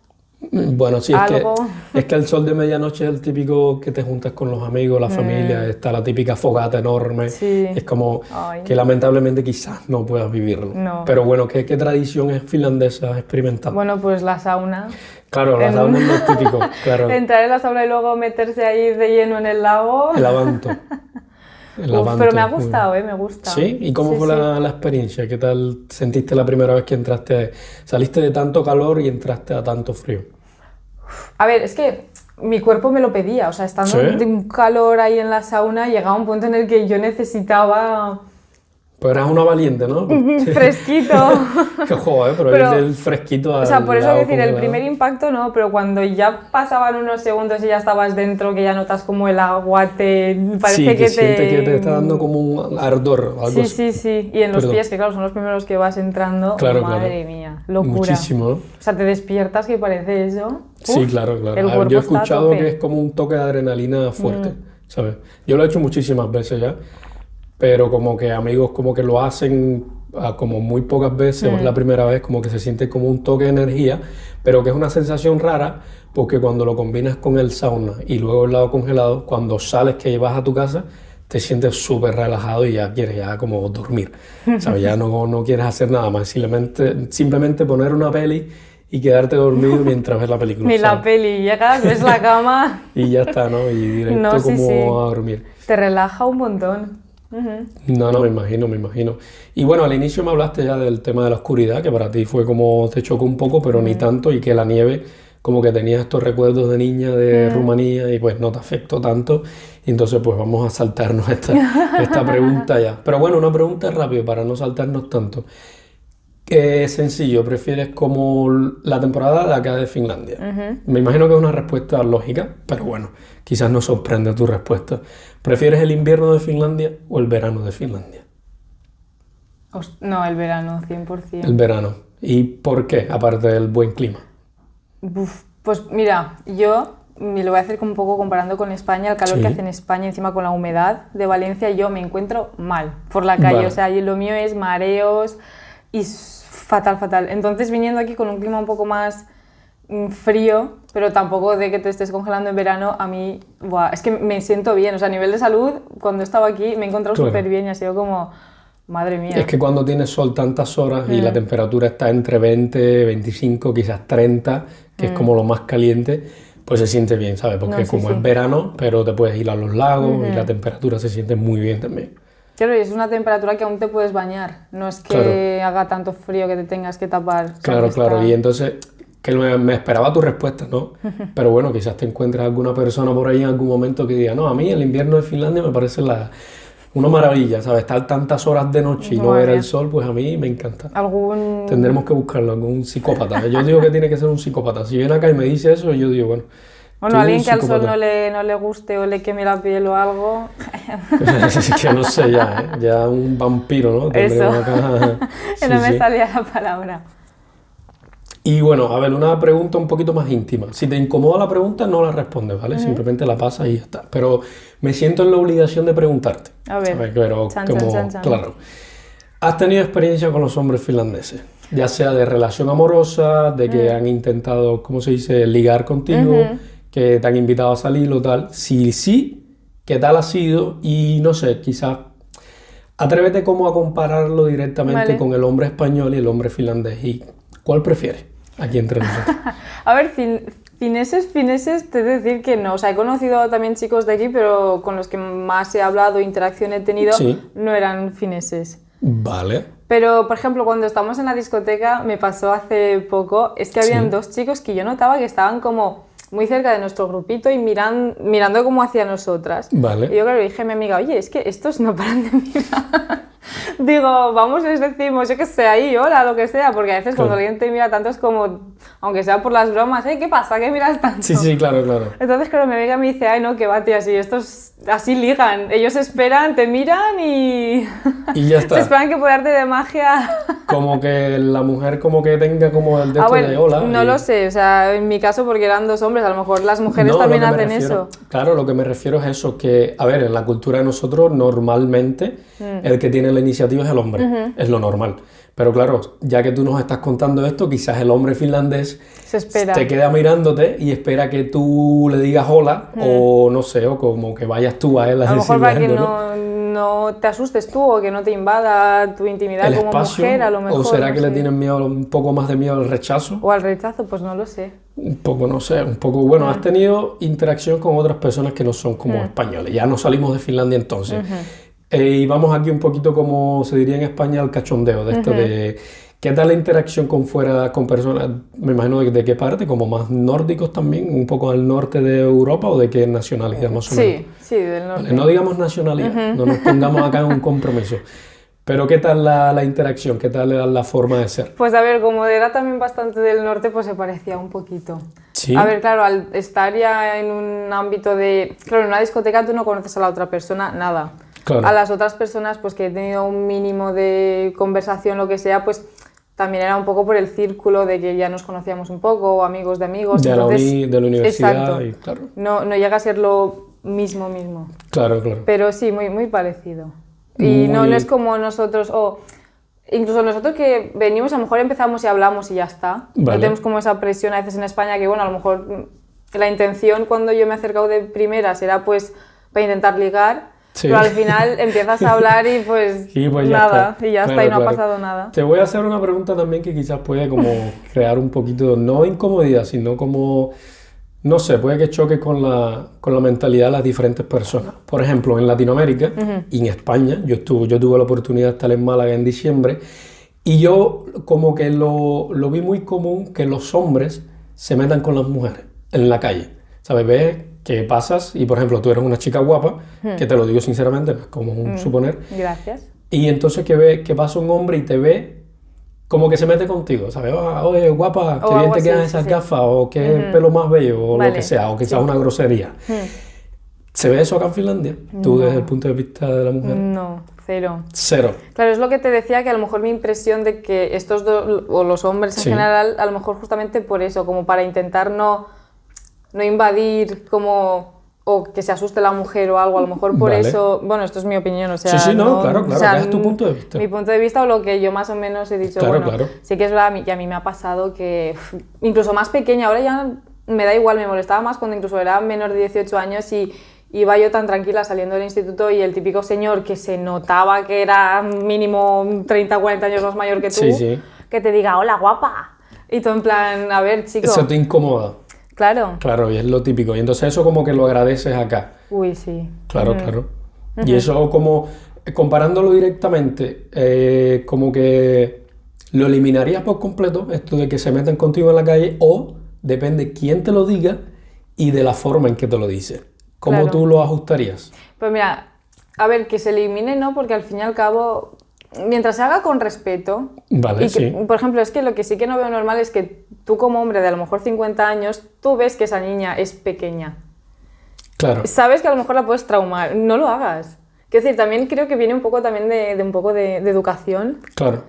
Bueno, sí, Algo. es que el sol de medianoche es el típico que te juntas con los amigos, la familia, está la típica fogata enorme. Sí. Es como Ay. que lamentablemente quizás no puedas vivirlo. No. Pero bueno, ¿qué tradición finlandesa has experimentado? Bueno, pues la sauna. Claro, la sauna es lo típico, claro. Entrar en la sauna y luego meterse ahí de lleno en el lago. El avanto. El Uf, avanto, pero me ha muy gustado, bueno. me gusta. ¿Sí? ¿Y cómo Sí, fue sí. la experiencia? ¿Qué tal sentiste la primera vez que entraste? Saliste de tanto calor y entraste a tanto frío. A ver, es que mi cuerpo me lo pedía, o sea, estando ¿Sí? de un calor ahí en la sauna, llegaba un punto en el que yo necesitaba Pues eras una valiente, ¿no? fresquito. Qué joder, pero Pero, ir del fresquito al O sea, por eso lago decir, el congelado. primer impacto no, pero cuando ya pasaban unos segundos y ya estabas dentro, que ya notas como el agua te parece Sí, que siente que te está dando como un ardor, algo Sí, así. sí, sí. Y en los Perdón. pies, que claro, son los primeros que vas entrando. Claro, Madre claro. mía, locura. Muchísimo, ¿no? O sea, te despiertas que parece eso. Sí, Uf, claro, claro. El A ver, cuerpo yo he está a escuchado tope. que es como un toque de adrenalina fuerte, ¿sabes? Yo lo he hecho muchísimas veces ya, pero como que amigos como que lo hacen como muy pocas veces, o es la primera vez, como que se siente como un toque de energía, pero que es una sensación rara, porque cuando lo combinas con el sauna y luego el lado congelado, cuando sales que vas a tu casa, te sientes súper relajado y ya quieres ya como dormir, ¿sabes? Ya no quieres hacer nada más, simplemente poner una peli y quedarte dormido mientras ves la película, Ni la ¿sabes? peli, llegas, ves la cama, Y ya está, ¿no? Y directo No, sí, como sí. a dormir. te relaja un montón. Ujú. No, me imagino, me imagino. Y bueno, al inicio me hablaste ya del tema de la oscuridad, que para ti fue como te chocó un poco, pero ni tanto, y que la nieve, como que tenías estos recuerdos de niña de Rumanía y pues no te afectó tanto. Y entonces pues vamos a saltarnos esta pregunta ya. Pero bueno, una pregunta rápida para no saltarnos tanto. ¿Qué sencillo? ¿Prefieres como la temporada de acá de Finlandia? Me imagino que es una respuesta lógica, pero bueno, quizás nos sorprende tu respuesta. ¿Prefieres el invierno de Finlandia o el verano de Finlandia? No, el verano, El 100%. verano. ¿Y por qué? Aparte del buen clima. Uf, pues mira, yo me lo voy a hacer un poco comparando con España, el calor Sí. que hace en España encima con la humedad de Valencia, yo me encuentro mal por la calle, Vale. o sea, y lo mío es mareos y fatal, fatal. Entonces viniendo aquí con un clima un poco más frío, pero tampoco de que te estés congelando en verano, a mí, buah, es que me siento bien, o sea, a nivel de salud, cuando he estado aquí me he encontrado Claro. súper bien y ha sido como, madre mía. Es que cuando tienes sol tantas horas y la temperatura está entre 20, 25, quizás 30, que es como lo más caliente, pues se siente bien, ¿sabes? Porque No, sí, como sí. es verano, pero te puedes ir a los lagos y la temperatura se siente muy bien también. Claro, y es una temperatura que aún te puedes bañar, no es que haga tanto frío que te tengas que tapar. O sea, Claro, que claro. está- Y entonces, que me esperaba tu respuesta, ¿no? Pero bueno, quizás te encuentres alguna persona por ahí en algún momento que diga, no, a mí el invierno de Finlandia me parece una maravilla, ¿sabes? Estar tantas horas de noche y no Madre ver el mía. sol, pues a mí me encanta. Algún... Tendremos que buscarlo, algún psicópata. Yo digo que tiene que ser un psicópata. Si viene acá y me dice eso, yo digo, bueno, Bueno, tú alguien un que al sol psicópata. no le guste o le queme la piel o algo. Es que no sé ya, ¿eh? Ya un vampiro, ¿no? Tendremos Eso. acá. Que Sí, no me sí. salía la palabra. Y bueno, a ver, una pregunta un poquito más íntima. Si te incomoda la pregunta, no la respondes, ¿vale? Simplemente la pasas y ya está. Pero me siento en la obligación de preguntarte. A ver. ¿Sabes? Pero Chan, como, chan, chan, chan. claro. ¿Has tenido experiencia con los hombres finlandeses? Ya sea de relación amorosa, de que han intentado, ¿cómo se dice?, ligar contigo, que te han invitado a salir o tal. Si sí, ¿Qué tal ha sido? Y no sé, quizás atrévete como a compararlo directamente Vale. con el hombre español y el hombre finlandés. ¿Y cuál prefieres aquí entre nosotros? A ver, fineses, te he de decir que no. O sea, he conocido también chicos de aquí, pero con los que más he hablado, interacción he tenido, Sí. no eran fineses. Vale. Pero, por ejemplo, cuando estamos en la discoteca, me pasó hace poco, es que habían Sí. dos chicos que yo notaba que estaban como muy cerca de nuestro grupito y mirando como hacia nosotras. Vale. Y yo, claro, dije a mi amiga, oye, es que estos no paran de mirar. Digo, vamos, les decimos, yo que sé, ahí, hola, lo que sea, porque a veces Claro. cuando alguien te mira tanto es como, aunque sea por las bromas, ¿qué pasa? ¿Qué miras tanto? Sí, sí, claro, claro. Entonces, claro, mi amiga me dice, ay, no, que va, tía, así, estos así ligan. Ellos esperan, te miran y Y ya se está. esperan que por arte de magia. Como que la mujer como que tenga como el de Ah, esto bueno, de hola. no y- lo sé, o sea, en mi caso porque eran dos hombres, a lo mejor las mujeres No, también lo que me hacen refiero- eso. Claro, lo que me refiero es eso, que, a ver, en la cultura de nosotros normalmente el que tiene la iniciativa es el hombre, es lo normal. Pero claro, ya que tú nos estás contando esto, quizás el hombre finlandés Se espera. te queda mirándote y espera que tú le digas hola o no sé, o como que vayas tú a él a A lo mejor decirle para que algo, ¿no? no te asustes tú o que no te invada tu intimidad El como espacio, mujer, a lo mejor. o será no que le sé. tienen miedo, un poco más de miedo al rechazo. O al rechazo, pues no lo sé. Un poco, no sé, un poco, bueno, has tenido interacción con otras personas que no son como españoles, ya no salimos de Finlandia entonces. Y vamos aquí un poquito como se diría en España al cachondeo, de esto de, ¿qué tal la interacción con fuera, con personas, me imagino de qué parte, como más nórdicos también, un poco al norte de Europa o de qué nacionalidad más o menos? Sí, sí, del norte. Vale, no digamos nacionalidad, no nos pongamos acá en un compromiso. Pero ¿qué tal la interacción? ¿Qué tal la forma de ser? Pues a ver, como era también bastante del norte, pues se parecía un poquito. Sí. A ver, claro, al estar ya en un ámbito de... Claro, en una discoteca tú no conoces a la otra persona, nada. Claro. A las otras personas, pues que he tenido un mínimo de conversación, lo que sea, pues también era un poco por el círculo de que ya nos conocíamos un poco, o amigos de amigos. De entonces, la universidad, exacto. y claro. No llega a ser lo mismo. Claro, claro. Pero sí, muy parecido. Y no Muy- es como nosotros, o incluso nosotros que venimos, a lo mejor empezamos y hablamos y ya está. No Vale. tenemos como esa presión a veces en España que, bueno, a lo mejor la intención cuando yo me he acercado de primeras era pues para intentar ligar, Sí. pero al final empiezas a hablar y pues, Sí, pues ya nada, está. y ya está, Claro, y no claro. ha pasado nada. Te voy a hacer una pregunta también que quizás puede como crear un poquito, no incomodidad, sino como, no sé, puede que choque con la mentalidad de las diferentes personas. Por ejemplo, en Latinoamérica y en España, yo tuve la oportunidad de estar en Málaga en diciembre y yo como que lo vi muy común que los hombres se metan con las mujeres en la calle. ¿Sabes? Ves que pasas y, por ejemplo, tú eres una chica guapa, que te lo digo sinceramente, no es como un suponer, Gracias. y entonces que pasa un hombre y te ve como que se mete contigo, ¿sabes? Ah, oye, guapa, O qué bien algo te así, quedan sí, esas sí. gafas, o qué pelo más bello, o lo Vale, que sea, o quizás sí. una grosería. ¿Se ve eso acá en Finlandia? Tú, desde el punto de vista de la mujer. No, cero. Cero. Claro, es lo que te decía, que a lo mejor mi impresión de que estos dos, o los hombres en Sí. general, a lo mejor justamente por eso, como para intentar no invadir, como, o que se asuste la mujer o algo, a lo mejor por Vale. eso, bueno, esto es mi opinión, o sea... Sí, sí, no, claro, o sea, que es tu punto de vista. Mi punto de vista o lo que yo más o menos he dicho, Claro, bueno, claro. sí que es verdad, y a mí me ha pasado que, incluso más pequeña, ahora ya me da igual, me molestaba más cuando incluso era menor de 18 años y iba yo tan tranquila saliendo del instituto y el típico señor que se notaba que era mínimo 30 o 40 años más mayor que tú, Sí, sí. que te diga, hola, guapa. Y tú en plan, a ver, chico, Eso te incomoda. claro. Claro, y es lo típico. Y entonces eso como que lo agradeces acá. Uy, sí. Claro, claro. Y eso como, comparándolo directamente, como que lo eliminarías por completo, esto de que se metan contigo en la calle, o depende quién te lo diga y de la forma en que te lo dice. ¿Cómo Claro. tú lo ajustarías? Pues mira, a ver, que se elimine, ¿no? Porque al fin y al cabo, mientras se haga con respeto, Vale, y que, sí. por ejemplo, es que lo que sí que no veo normal es que tú como hombre de a lo mejor 50 años, tú ves que esa niña es pequeña. Claro, Sabes que a lo mejor la puedes traumar, no lo hagas. Quiero decir, también creo que viene un poco también de un poco de educación. claro.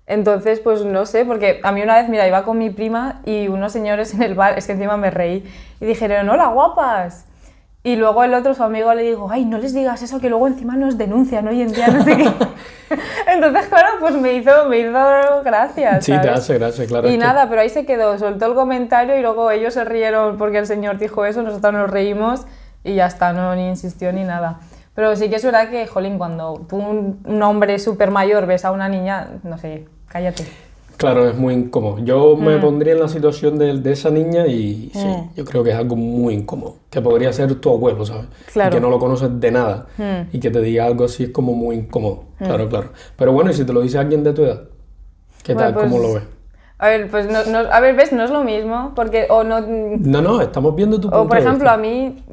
Entonces, pues no sé, porque a mí una vez, mira, iba con mi prima y unos señores en el bar, es que encima me reí, y dijeron, hola, guapas. Y luego el otro, su amigo, le dijo, ay, no les digas eso, que luego encima nos denuncian hoy en día, no sé qué. Entonces, claro, pues me hizo gracia, Sí, te ¿sabes? hace gracia, claro. Y es que- nada, pero ahí se quedó, soltó el comentario y luego ellos se rieron porque el señor dijo eso, nosotros nos reímos y ya está, no ni insistió ni nada. Pero sí que es verdad que, jolín, cuando tú, un hombre súper mayor, ves a una niña, no sé, cállate. Claro, es muy incómodo. Yo me pondría en la situación de esa niña y sí, yo creo que es algo muy incómodo. Que podría ser tu abuelo, ¿sabes? Claro. Y que no lo conoces de nada y que te diga algo así es como muy incómodo. Claro, claro. Pero bueno, y si te lo dice alguien de tu edad, ¿qué tal? Pues, ¿Cómo lo ves? A ver, pues a ver, ves, no es lo mismo, porque o no... No, estamos viendo tu punto O por de ejemplo, vista. a mí,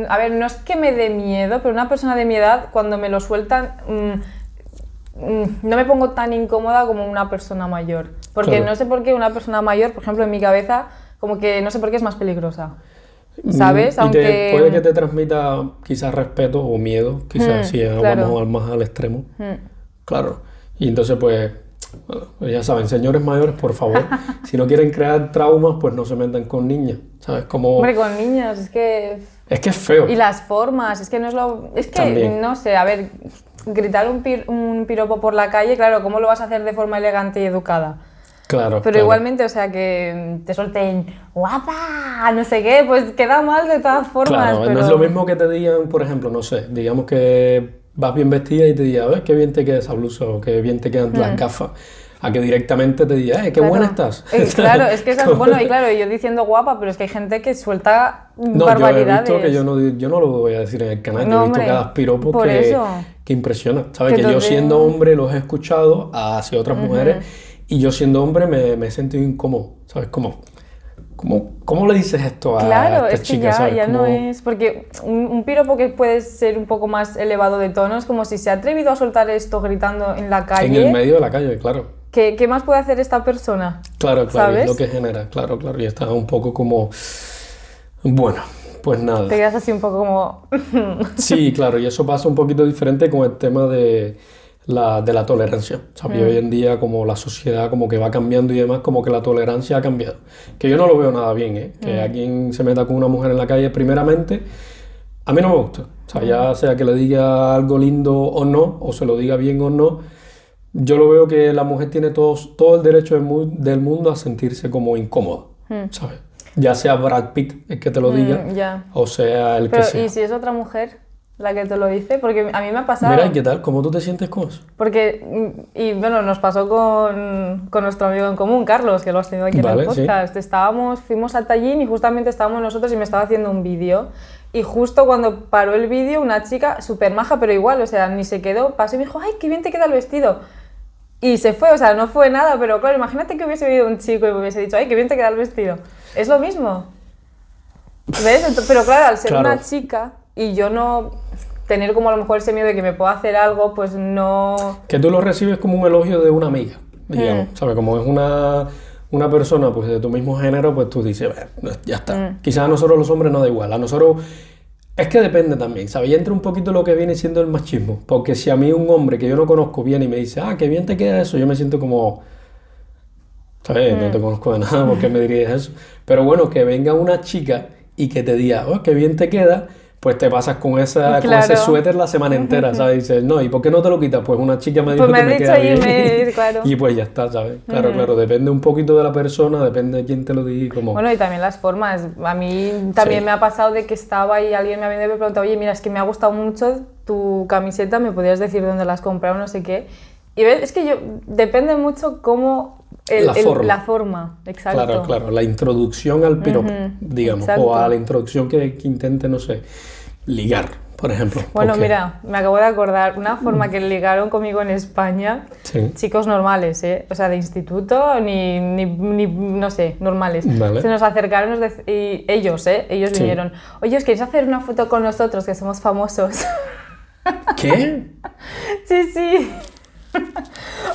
a ver, no es que me dé miedo, pero una persona de mi edad, cuando me lo sueltan, no me pongo tan incómoda como una persona mayor. Porque Claro. no sé por qué una persona mayor, por ejemplo, en mi cabeza, como que no sé por qué es más peligrosa. ¿Sabes? Y puede que te transmita quizás respeto o miedo, quizás si claro. vamos más al extremo. Claro. Y entonces, pues, bueno, pues ya saben, señores mayores, por favor, si no quieren crear traumas, pues no se metan con niñas. ¿Sabes? Como... Hombre, con niños, es que... Es que es feo. Y las formas, es que no es lo... Es que, También. no sé, a ver, gritar un piropo por la calle, claro, ¿cómo lo vas a hacer de forma elegante y educada? Claro, Pero claro. igualmente, o sea, que te suelten guapa, no sé qué, pues queda mal de todas formas. Claro, pero... no es lo mismo que te digan, por ejemplo, no sé, digamos que vas bien vestida y te digan, ves qué bien te queda esa blusa o qué bien te quedan las gafas, a que directamente te diga, qué buena estás. Claro, es que esa es bueno, y claro, yo diciendo guapa, pero es que hay gente que suelta No, barbaridades. yo he visto que yo no lo voy a decir en el canal, No, yo he visto hombre, cada piropo por eso. que impresiona. ¿Sabes? Que Que yo entonces- siendo hombre los he escuchado hacia otras mujeres y yo siendo hombre me he sentido incómodo, ¿sabes? ¿Cómo le dices esto a Claro, esta es que chica? ¿Sabes? ya no Como- es... Porque un piropo que puede ser un poco más elevado de tono es como si se ha atrevido a soltar esto gritando en la calle. En el medio de la calle, claro. ¿Qué más puede hacer esta persona? Claro, ¿Sabes? es lo que genera, claro, y está un poco como, bueno, pues nada. Te quedas así un poco como... Sí, claro, y eso pasa un poquito diferente con el tema de la tolerancia, ¿sabes? Y hoy en día como la sociedad como que va cambiando y demás, como que la tolerancia ha cambiado. Que yo no lo veo nada bien, ¿eh? Que alguien se meta con una mujer en la calle, primeramente, a mí no me gusta. O sea, ya sea que le diga algo lindo o no, o se lo diga bien o no, yo lo veo que la mujer tiene todo el derecho del mundo a sentirse como incómoda, ¿sabes? Ya sea Brad Pitt el que te lo diga, ya. o sea el Pero, que sea. ¿y si es otra mujer la que te lo dice? Porque a mí me ha pasado... Mira, ¿y qué tal? ¿Cómo tú te sientes con eso? Porque, y bueno, nos pasó con nuestro amigo en común, Carlos, que lo has tenido aquí en Vale, el podcast. Fuimos a Tallinn y justamente estábamos nosotros y me estaba haciendo un vídeo. Y justo cuando paró el vídeo, una chica súper maja, pero igual, o sea, ni se quedó, pasó y me dijo, ¡ay, qué bien te queda el vestido! Y se fue, o sea, no fue nada, pero claro, imagínate que hubiese habido un chico y me hubiese dicho, ¡ay, qué bien te queda el vestido! Es lo mismo. ¿Ves? Pero claro, al ser Claro. una chica y yo no tener como a lo mejor ese miedo de que me pueda hacer algo, pues no... Que tú lo recibes como un elogio de una amiga, digamos, ¿sabes? Como es una persona pues de tu mismo género, pues tú dices, "Bueno, ya está". Quizás a nosotros los hombres no da igual, a nosotros... Es que depende también, ¿sabes? Y entra un poquito lo que viene siendo el machismo, porque si a mí un hombre que yo no conozco viene y me dice, qué bien te queda eso, yo me siento como... ¿Sabes? No te conozco de nada, ¿por qué me dirías eso? Pero bueno, que venga una chica y que te diga, qué bien te queda, pues te pasas con ese Claro. suéter la semana entera, ¿sabes? Y dices, no, ¿y por qué no te lo quitas? Pues una chica me dijo Pues me que ha me dicho queda y bien. claro. Y pues ya está, ¿sabes? Claro, depende un poquito de la persona, depende de quién te lo diga y cómo. Bueno, y también las formas. A mí también Sí. me ha pasado de que estaba y alguien me había preguntado, oye, mira, es que me ha gustado mucho tu camiseta, ¿me podrías decir dónde la has comprado? No sé qué. Y ves, es que depende mucho cómo... La forma. La forma, exacto. Claro, la introducción al piropo, digamos, exacto. o a la introducción que intente, no sé, ligar, por ejemplo. Bueno, porque- mira, me acabo de acordar, una forma que ligaron conmigo en España, Sí. chicos normales, ¿eh? O sea, de instituto, ni no sé, normales. Vale. Se nos acercaron y ellos, ¿eh? Ellos Sí. vinieron, oye, ¿os queréis hacer una foto con nosotros, que somos famosos? ¿Qué? Sí, sí.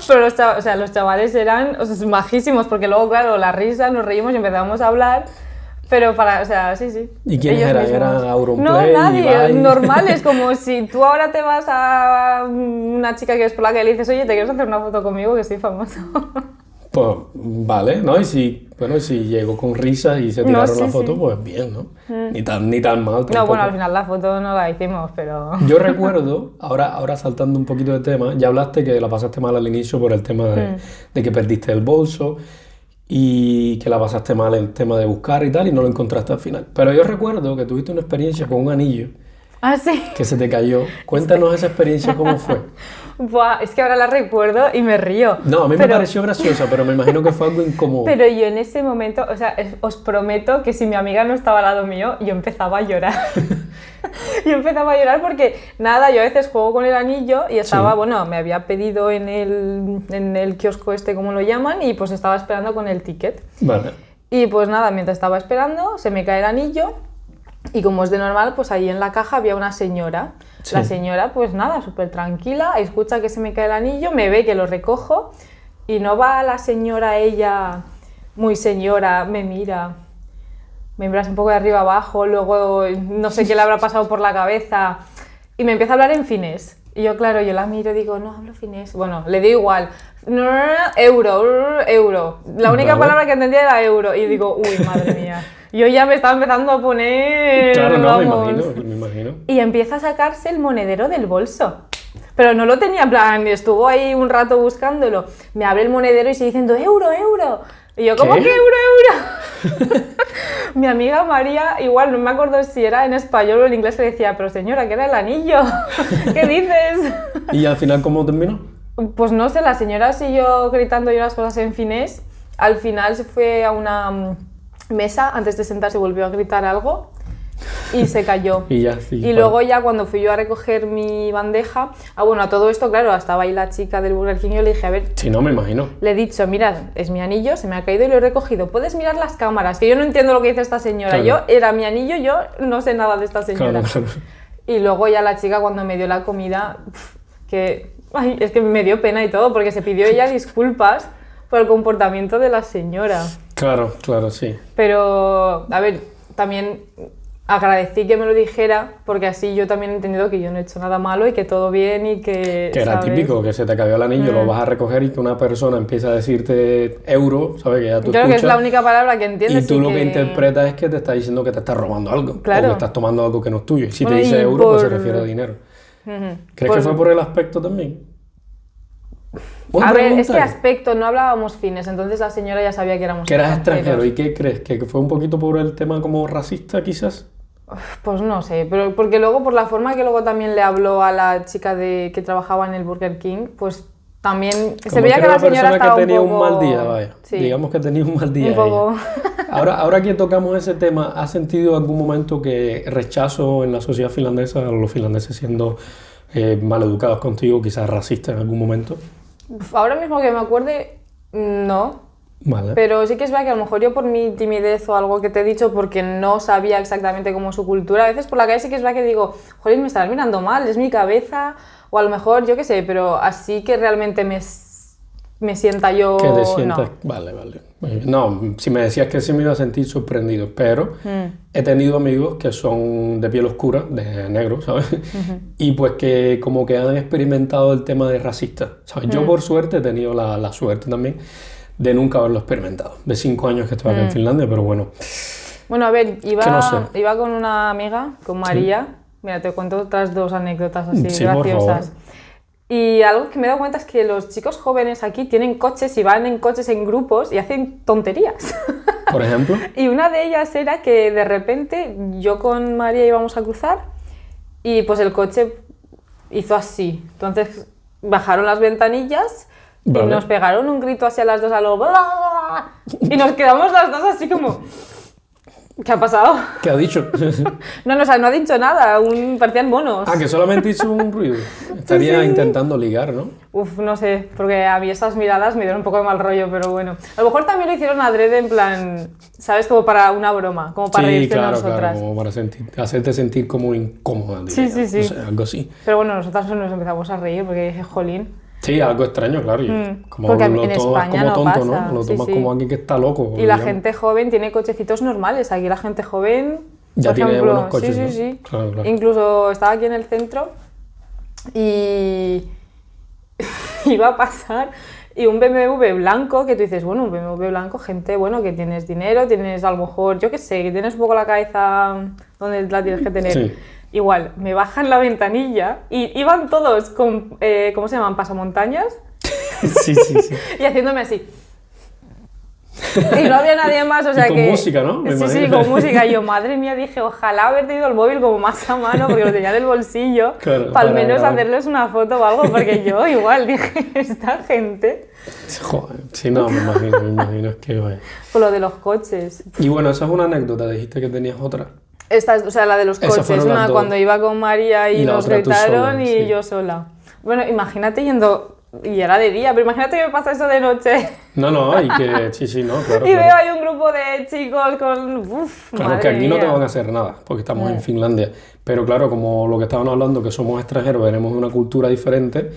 Pero los chavales eran majísimos, porque luego, claro, la risa, nos reímos y empezamos a hablar. Pero sí, sí. ¿Y quiénes ellos eran? mismos. ¿Era Auronplay, No, nadie, Ibai? normales, como si tú ahora te vas a una chica que es por la que le dices, oye, ¿te quieres hacer una foto conmigo que soy famoso? Pues vale, ¿no? Y si llegó con risas y se No, tiraron sí, la foto, sí. pues bien, ¿no? Ni tan mal tampoco. No, bueno, al final la foto no la hicimos, pero... Yo recuerdo, ahora saltando un poquito de tema, ya hablaste que la pasaste mal al inicio por el tema de que perdiste el bolso. y que la pasaste mal en el tema de buscar y tal y no lo encontraste al final. Pero yo recuerdo que tuviste una experiencia con un anillo Ah, sí. que se te cayó. Cuéntanos esa experiencia, ¿cómo fue? Buah, es que ahora la recuerdo y me río. No, a mí me pareció graciosa, pero me imagino que fue algo incómodo. Pero yo en ese momento, o sea, os prometo que si mi amiga no estaba al lado mío, yo empezaba a llorar. Yo empezaba a llorar porque, nada, yo a veces juego con el anillo y estaba, Sí. bueno, me había pedido en el kiosco este, como lo llaman, y pues estaba esperando con el ticket. Vale. Y pues nada, mientras estaba esperando, se me cae el anillo y como es de normal, pues ahí en la caja había una señora. Sí. La señora, pues nada, súper tranquila, escucha que se me cae el anillo, me ve que lo recojo y no va la señora, ella, muy señora, me mira un poco de arriba abajo, luego no sé qué le habrá pasado por la cabeza y me empieza a hablar en finés. Y yo, claro, yo la miro y digo, no hablo finés. Bueno, le digo igual, euro. La única Vale. palabra que entendía era euro. Y digo, uy, madre mía. Yo ya me estaba empezando a poner... Claro, no, vamos. me imagino. Y empieza a sacarse el monedero del bolso. Pero no lo tenía en plan, estuvo ahí un rato buscándolo. Me abre el monedero y sigue diciendo, euro. Y yo, ¿cómo ¿Qué? que euro? Mi amiga María, igual no me acuerdo si era en español o en inglés, le decía, pero señora, ¿qué era el anillo? ¿Qué dices? ¿Y al final cómo terminó? Pues no sé, la señora siguió gritando yo las cosas en finés. Al final se fue a una mesa, antes de sentarse volvió a gritar algo y se cayó. Y ya, sí. Y vale. luego ya cuando fui yo a recoger mi bandeja, bueno, a todo esto, claro, estaba ahí la chica del Burger King y yo le dije, a ver, Sí, no, me imagino. le he dicho, mira, es mi anillo, se me ha caído y lo he recogido, puedes mirar las cámaras, que yo no entiendo lo que dice esta señora, Claro. era mi anillo, yo no sé nada de esta señora. Claro. Y luego ya la chica cuando me dio la comida, es que me dio pena y todo, porque se pidió ella disculpas por el comportamiento de la señora. Claro, sí. Pero, a ver, también agradecí que me lo dijera, porque así yo también he entendido que yo no he hecho nada malo y que todo bien y que... Que era ¿sabes? típico, que se te cayó el anillo, lo vas a recoger y que una persona empieza a decirte euro, ¿sabes? Que ya tú Creo que es escuchas, la única palabra que y entiendes. tú lo que interpretas es que te está diciendo que te estás robando algo, Claro. o que estás tomando algo que no es tuyo. Y si Bueno, te dice y euro, pues se por- refiere a dinero. Ujú. ¿Crees que fue por el aspecto también? Una A ver, pregunta, este aspecto, no hablábamos fines, entonces la señora ya sabía que éramos que eras extranjero, ¿y extranjeros. qué crees? ¿Que fue un poquito por el tema como racista, quizás? Pues no sé, pero porque luego por la forma que luego también le habló a la chica que trabajaba en el Burger King, pues también se Como veía que que era la una señora persona estaba que tenía un un poco... mal día, vaya. Sí, Digamos que tenía un mal día un poco... ella. Ahora que tocamos ese tema, ¿has sentido algún momento que rechazo en la sociedad finlandesa, a los finlandeses siendo maleducados contigo, quizás racistas en algún momento? Ahora mismo que me acuerde, no. Vale. Pero sí que es verdad que a lo mejor yo por mi timidez o algo que te he dicho, porque no sabía exactamente cómo es su cultura, a veces por la calle sí que es verdad que digo, joder, me estarán mirando mal, es mi cabeza, o a lo mejor, yo qué sé, pero así que realmente me sienta yo... Que te sientas... No. Vale. No, si me decías que sí me iba a sentir sorprendido, pero he tenido amigos que son de piel oscura, de negro, ¿sabes? Y pues que como que han experimentado el tema de racista, ¿sabes? Yo por suerte he tenido la suerte también de nunca haberlo experimentado. De 5 años que estoy acá en Finlandia, pero bueno. Bueno, a ver, Que no sé. iba con una amiga, con María. Mira, te cuento otras dos anécdotas así Sí, por graciosas. favor. Y algo que me he dado cuenta es que los chicos jóvenes aquí tienen coches y van en coches en grupos y hacen tonterías. Por ejemplo, Y una de ellas era que de repente yo con María íbamos a cruzar y pues el coche hizo así. Entonces bajaron las ventanillas Vale. y nos pegaron un grito hacia las dos a lo... Y nos quedamos las dos así como... ¿Qué ha pasado? ¿qué ha dicho? No, o sea, no ha dicho nada, parecían monos. Ah, que solamente hizo un ruido. Estaría intentando ligar, ¿no? Uf, no sé, porque a mí esas miradas me dieron un poco de mal rollo, pero bueno. A lo mejor también lo hicieron adrede en plan, ¿sabes? Como para una broma, como para reírse de nosotras. como para hacerte sentir como incómoda. Sí, diría. sí. No sé, algo así. Pero bueno, nosotras nos empezamos a reír porque dije, jolín. Sí, algo extraño, claro. Y como Porque lo en tomas España como no tonto, pasa, ¿no? Lo sí, tomas sí. como alguien que está loco. Y la digamos. gente joven tiene cochecitos normales. Aquí la gente joven, Ya por tiene ejemplo, buenos coches, sí, ¿no? sí, sí. Claro. Incluso estaba aquí en el centro y iba a pasar y un BMW blanco que tú dices, bueno, un BMW blanco, gente, bueno, que tienes dinero, tienes a lo mejor, yo qué sé, que tienes un poco la cabeza donde la tienes que tener. Sí. Igual, me bajan la ventanilla y iban todos con, ¿cómo se llaman? Pasamontañas sí. y haciéndome así. Y no había nadie más, o sea y con que... música, ¿no? Me Sí, sí, imagino. con música. Y yo, madre mía, dije, ojalá haber tenido el móvil como más a mano, porque lo tenía del bolsillo, Claro, para al para menos grabar. hacerles una foto o algo, porque yo igual dije, esta gente... Joder, sí, no, me imagino, es que vaya. Con lo de los coches. Y bueno, esa es una anécdota, dijiste que tenías otra. Esta, o sea, la de los Esas coches, fueron las una dos. cuando iba con María y Y la nos otra tú gritaron sola, y sí. yo sola. Bueno, imagínate yendo... Y era de día, pero imagínate que me pasa eso de noche. No, y que sí, no, claro, Y veo claro. ahí un grupo de chicos con... Uf, Claro madre que aquí no te mía. van a hacer nada, porque estamos en Finlandia. Pero claro, como lo que estaban hablando, que somos extranjeros, tenemos una cultura diferente,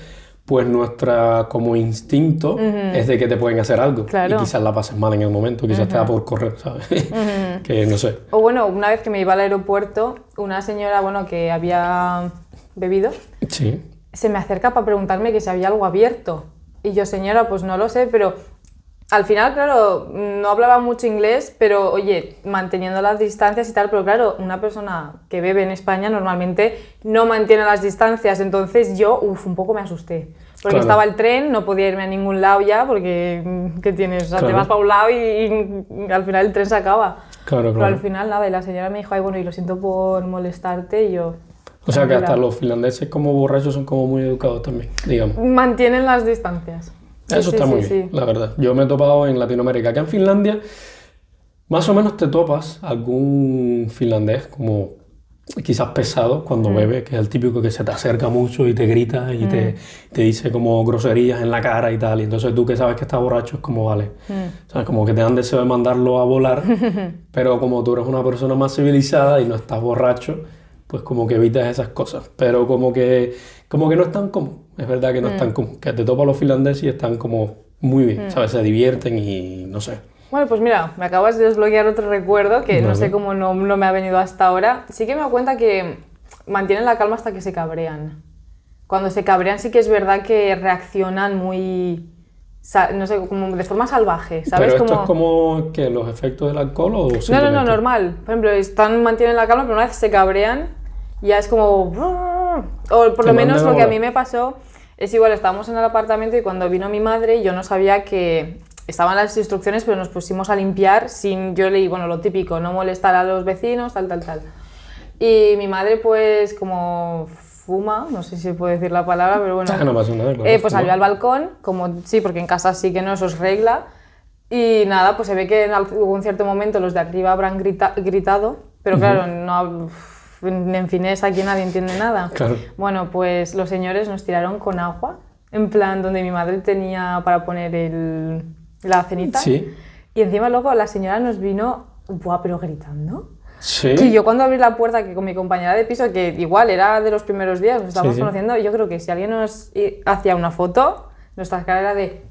pues nuestra como instinto es de que te pueden hacer algo. Claro. Y quizás la pases mal en el momento, quizás te da por correr, ¿sabes? Que no sé. O bueno, una vez que me iba al aeropuerto, una señora, bueno, que había bebido, Sí. se me acerca para preguntarme que si había algo abierto. Y yo, señora, pues no lo sé, pero al final, claro, no hablaba mucho inglés, pero oye, manteniendo las distancias y tal, pero claro, una persona que bebe en España normalmente no mantiene las distancias, entonces yo, un poco me asusté. Porque Claro. estaba el tren, no podía irme a ningún lado ya, porque ¿qué tienes? O sea, te Claro. vas para un lado y al final el tren se acaba. Claro, Pero claro. al final nada, y la señora me dijo, ay, bueno, y lo siento por molestarte, y yo... O sea que hasta tranquila. los finlandeses como borrachos son como muy educados también, digamos. Mantienen las distancias. Sí, Eso sí, está sí, muy sí. bien, la verdad. Yo me he topado en Latinoamérica. Acá en Finlandia, más o menos te topas algún finlandés como quizás pesado cuando bebe, que es el típico que se te acerca mucho y te grita y te dice como groserías en la cara y tal. Y entonces tú que sabes que está borracho es como, vale, ¿sabes? Como que te dan deseo de mandarlo a volar, pero como tú eres una persona más civilizada y no estás borracho, pues como que evitas esas cosas. Pero como que no es tan común. Es verdad que no es tan común. Que te topas los finlandeses y están como muy bien, ¿sabes? Se divierten y no sé. Bueno, pues mira, me acabas de desbloquear otro recuerdo que no Vale. sé cómo no me ha venido hasta ahora. Sí que me doy cuenta que mantienen la calma hasta que se cabrean. Cuando se cabrean sí que es verdad que reaccionan muy, no sé, como de forma salvaje, ¿sabes? Pero esto es como que los efectos del alcohol o No, simplemente... normal. Por ejemplo, mantienen la calma, pero una vez se cabrean, ya es como... O por Te lo menos mandan a lo que a volar. mí me pasó es igual, estábamos en el apartamento y cuando vino mi madre yo no sabía que estaban las instrucciones, pero nos pusimos a limpiar sin... Yo leí, bueno, lo típico, no molestar a los vecinos, tal. Y mi madre pues como fuma, no sé si se puede decir la palabra, pero bueno... Ah, no pasa nada, claro. pues salió al balcón, como sí, porque en casa sí que no, eso es regla. Y nada, pues se ve que en algún cierto momento los de arriba habrán gritado, pero claro, no, en finés aquí nadie entiende nada. Claro. Bueno, pues los señores nos tiraron con agua, en plan donde mi madre tenía para poner la cenita. Sí. Y encima luego la señora nos vino, buah, pero gritando. Sí. Que yo cuando abrí la puerta, que con mi compañera de piso, que igual era de los primeros días, nos estábamos Sí. conociendo, yo creo que si alguien nos hacía una foto, nuestra cara era de...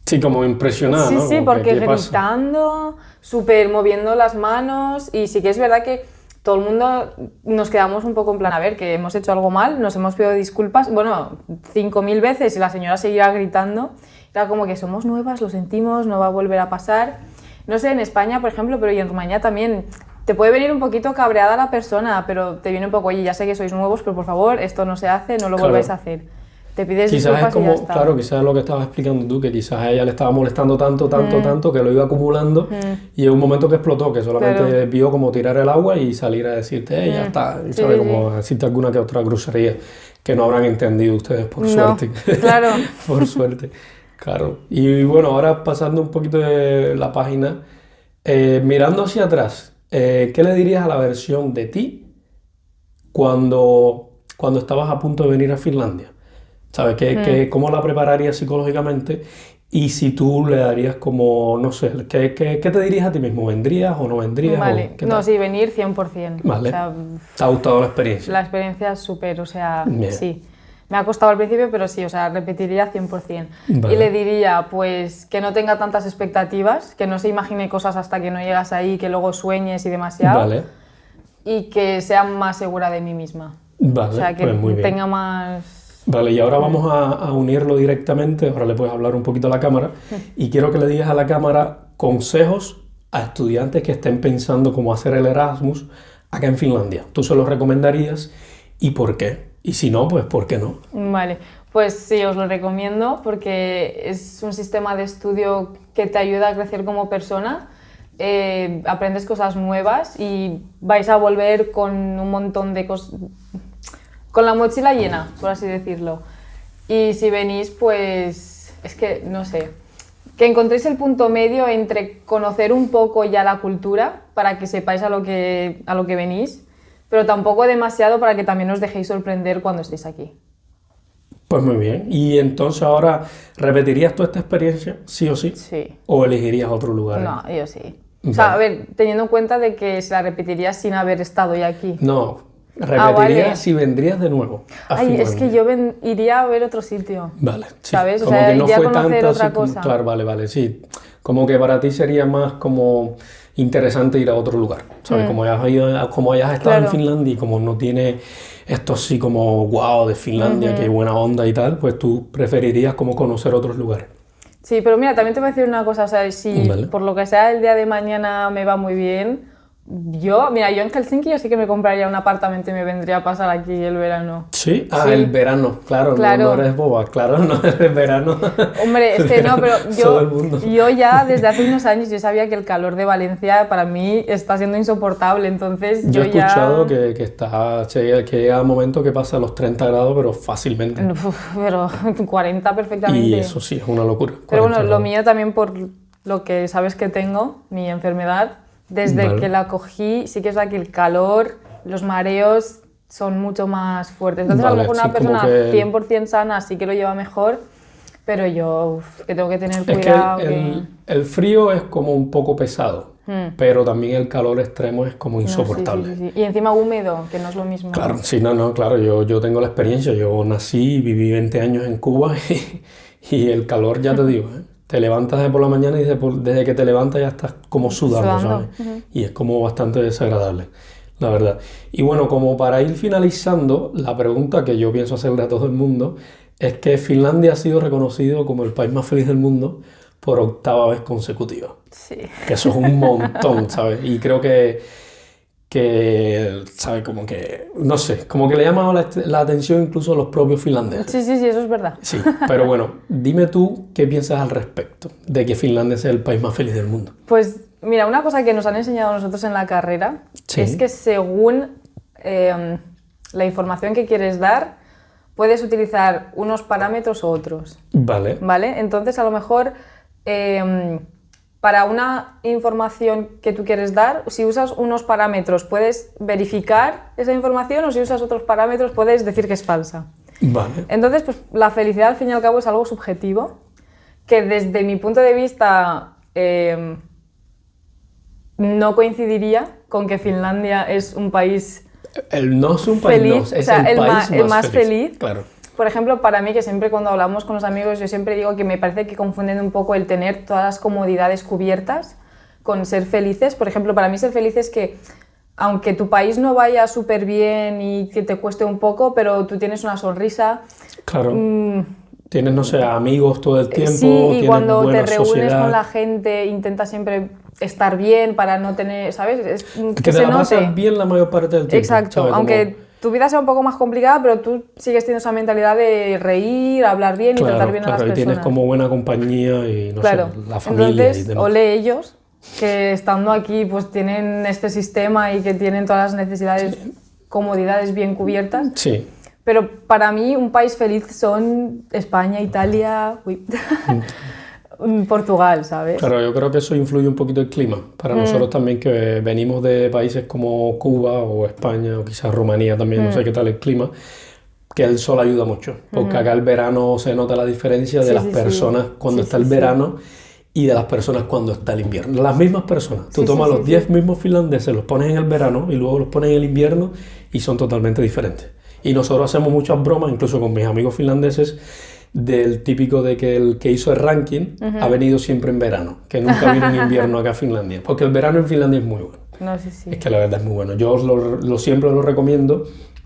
Sí, como impresionada, Sí, ¿no? sí, Como que, porque ¿qué pasa? gritando, súper moviendo las manos, y sí que es verdad que todo el mundo nos quedamos un poco en plan, a ver, que hemos hecho algo mal, nos hemos pedido disculpas, bueno, 5000 veces y la señora seguirá gritando. Era como que somos nuevas, lo sentimos, no va a volver a pasar. No sé, en España, por ejemplo, pero y en Rumanía también, te puede venir un poquito cabreada la persona, pero te viene un poco, oye, ya sé que sois nuevos, pero por favor, esto no se hace, no lo Claro. volváis a hacer. Te pides Quizás disculpas es como, y ya está. claro, quizás es lo que estabas explicando tú, que quizás a ella le estaba molestando tanto, que lo iba acumulando y en un momento que explotó, que solamente Claro. vio como tirar el agua y salir a decirte, ya está, y Sí, sabe, sí, como decirte alguna que otra grosería que no habrán entendido ustedes, por No, suerte. claro. Por suerte, claro. Y bueno, ahora pasando un poquito de la página, mirando hacia atrás, ¿qué le dirías a la versión de ti cuando estabas a punto de venir a Finlandia? ¿Sabes? ¿Cómo la prepararías psicológicamente? Y si tú le darías como, no sé, ¿qué te dirías a ti mismo? ¿Vendrías o no vendrías? Vale, ¿O qué no, tal? sí, venir 100%. Vale. O sea, ¿Te ha gustado la experiencia? la experiencia es súper, o sea, Bien. sí. Me ha costado al principio, pero sí, o sea, repetiría 100%. Vale. Y le diría, pues, que no tenga tantas expectativas, que no se imagine cosas hasta que no llegas ahí, que luego sueñes y demasiado. Vale, Y que sea más segura de mí misma. vale, O sea, que pues muy bien. tenga más... Vale, y ahora vamos a unirlo directamente, ahora le puedes hablar un poquito a la cámara, y quiero que le digas a la cámara consejos a estudiantes que estén pensando cómo hacer el Erasmus acá en Finlandia. ¿Tú se los recomendarías y por qué? Y si no, pues ¿por qué no? Vale, Pues sí, os lo recomiendo porque es un sistema de estudio que te ayuda a crecer como persona, aprendes cosas nuevas y vais a volver con un montón de cosas, con la mochila llena, por así decirlo. Y si venís, pues es que, no sé, que encontréis el punto medio entre conocer un poco ya la cultura para que sepáis a lo que venís, pero tampoco demasiado para que también os dejéis sorprender cuando estéis aquí. Pues muy bien. Y entonces ahora, ¿repetirías tú esta experiencia, sí o sí? Sí. ¿O elegirías otro lugar? No, yo sí. O sea, a ver, teniendo en cuenta de que se la repetiría sin haber estado ya aquí. No, repetirías vale. si vendrías de nuevo a Ay, es Finlandia. que yo iría a ver otro sitio. Vale, sí. ¿Sabes? O Como sea, que no iría a fue conocer tanto otra así como- cosa. Claro, vale, sí. Como que para ti sería más como interesante ir a otro lugar, ¿sabes? Como hayas estado en Claro. Finlandia y como no tiene esto así como wow de Finlandia, qué buena onda y tal, pues tú preferirías como conocer otros lugares. Sí, pero mira, también te voy a decir una cosa, o sea, si Vale. por lo que sea el día de mañana me va muy bien, yo en Helsinki yo sí que me compraría un apartamento y me vendría a pasar aquí el verano. Sí, Sí. el verano, claro, Claro. no eres boba, claro, no eres verano. Hombre, es que no, pero Todo el mundo. yo ya desde hace unos años yo sabía que el calor de Valencia para mí está siendo insoportable, entonces Yo he ya... escuchado que llega un momento que pasa a los 30 grados, pero fácilmente. Uf, pero 40 perfectamente. Y eso sí, es una locura. Pero bueno, 40 lo grados. mío también por lo que sabes que tengo, mi enfermedad, desde Vale. que la cogí, sí que es verdad que el calor, los mareos son mucho más fuertes. Entonces a lo Vale, mejor sí, una como persona que- 100% sana sí que lo lleva mejor, pero yo que tengo que tener Es que cuidado. el frío es como un poco pesado, pero también el calor extremo es como No, sí, insoportable. sí. Y encima húmedo, que no es lo mismo. Claro, sí, no, claro, yo tengo la experiencia, yo nací y viví 20 años en Cuba y el calor, ya te digo, te levantas por la mañana y desde que te levantas ya estás como sudando, Sudando. ¿sabes? Y es como bastante desagradable, la verdad. Y bueno, como para ir finalizando, la pregunta que yo pienso hacerle a todo el mundo es que Finlandia ha sido reconocido como el país más feliz del mundo por 8ª vez consecutiva, Sí. que eso es un montón, ¿sabes? Y creo que, ¿sabes? Como que, no sé, como que le ha llamado la atención incluso a los propios finlandeses. Sí, eso es verdad. Sí, pero bueno, dime tú qué piensas al respecto de que Finlandia sea el país más feliz del mundo. Pues mira, una cosa que nos han enseñado a nosotros en la carrera Sí. es que según la información que quieres dar, puedes utilizar unos parámetros u otros, Vale, ¿vale? Entonces, a lo mejor, para una información que tú quieres dar, si usas unos parámetros, puedes verificar esa información, o si usas otros parámetros, puedes decir que es falsa. vale, Entonces, pues la felicidad al fin y al cabo es algo subjetivo, que desde mi punto de vista no coincidiría con que Finlandia es un país no es un país, feliz, no, o es sea, el país el más feliz. Claro, Por ejemplo, para mí, que siempre cuando hablamos con los amigos, yo siempre digo que me parece que confunden un poco el tener todas las comodidades cubiertas con ser felices. Por ejemplo, para mí ser feliz es que, aunque tu país no vaya súper bien y que te cueste un poco, pero tú tienes una sonrisa. claro. Tienes, no sé, amigos todo el tiempo, Sí, y tienes cuando te buena reúnes sociedad. con la gente, intentas siempre estar bien para no tener, ¿sabes? Que te se la note. pasas bien la mayor parte del tiempo. Exacto, ¿sabes? aunque tu vida sea un poco más complicada, pero tú sigues teniendo esa mentalidad de reír, hablar bien y Claro, tratar bien a las claro, y personas. tienes como buena compañía y, no Claro, sé, la familia y entonces, demás. ole ellos, que estando aquí pues tienen este sistema y que tienen todas las necesidades, comodidades bien cubiertas. Sí, Pero para mí un país feliz son España, Italia, Portugal, ¿sabes? claro, yo creo que eso influye un poquito el clima. Para nosotros también que venimos de países como Cuba o España o quizás Rumanía también, no sé qué tal el clima, que el sol ayuda mucho. Porque acá el verano se nota la diferencia de Sí, las sí, sí. personas cuando Sí, está sí, el sí. verano y de las personas cuando está el invierno. Las mismas personas. Tú Sí, tomas sí, los sí, 10 mismos finlandeses, los pones en el verano y luego los pones en el invierno y son totalmente diferentes. Y nosotros hacemos muchas bromas, incluso con mis amigos finlandeses, del típico de que el que hizo el ranking ha venido siempre en verano, que nunca vino en invierno acá a Finlandia. Porque el verano en Finlandia es muy bueno. No sé si... Es que la verdad es muy bueno. Yo siempre lo recomiendo,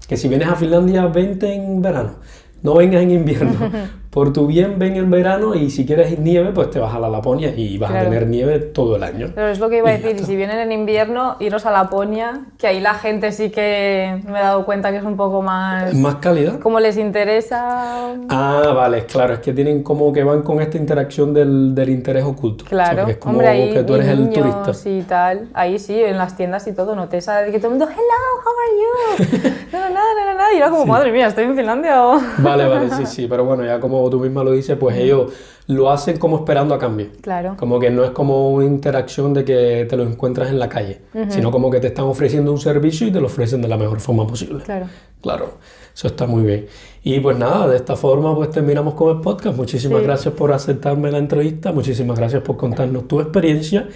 que si vienes a Finlandia, vente en verano. no vengas en invierno. Por tu bien, ven en verano y si quieres nieve, pues te vas a la Laponia y vas a tener nieve todo el año. Pero es lo que iba a decir, y si vienen en invierno, iros a Laponia, que ahí la gente sí que me he dado cuenta que es un poco más... ¿Más cálida? Como les interesa... Ah, vale, claro, es que tienen como que van con esta interacción del interés oculto. Claro, o sea, que es como hombre, ahí que tú eres el niños turista. y tal, ahí sí, en las tiendas y todo, noté esa de que todo el mundo, hello, how are you? No, y era como, madre mía, ¿estoy en Finlandia o...? Vale, sí, pero bueno, ya como tú misma lo dices, pues ellos lo hacen como esperando a cambio. Claro. Como que no es como una interacción de que te lo encuentras en la calle, sino como que te están ofreciendo un servicio y te lo ofrecen de la mejor forma posible. Claro. Claro, eso está muy bien. Y pues nada, de esta forma pues terminamos con el podcast. Muchísimas gracias por aceptarme la entrevista, muchísimas gracias por contarnos tu experiencia.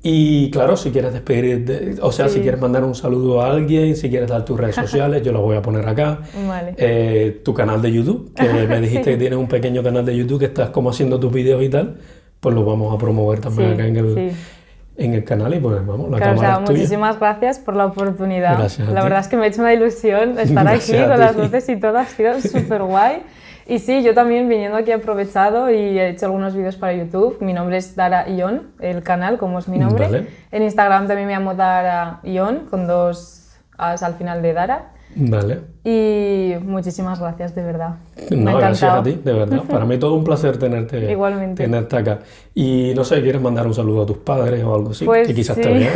Y claro, si quieres despedir, si quieres mandar un saludo a alguien, si quieres dar tus redes sociales, yo las voy a poner acá. Vale. Tu canal de YouTube, que me dijiste que tienes un pequeño canal de YouTube que estás como haciendo tus videos y tal, pues lo vamos a promover también acá en el canal y pues vamos, la cámara es tuya. Muchísimas gracias por la oportunidad. Gracias a la ti. verdad es que me ha hecho una ilusión estar aquí con las luces y todo, ha sido súper guay. Y sí, yo también viniendo aquí he aprovechado y he hecho algunos vídeos para YouTube. Mi nombre es Dara Ion, el canal, como es mi nombre. Vale. En Instagram también me llamo Dara Ion, con 2 A's al final de Dara. Vale. Y muchísimas gracias, de verdad. No, gracias a ti, de verdad. Para mí todo un placer tenerte, Igualmente. tenerte acá. Y no sé, ¿quieres mandar un saludo a tus padres o algo así? Pues que quizás sí. te vean.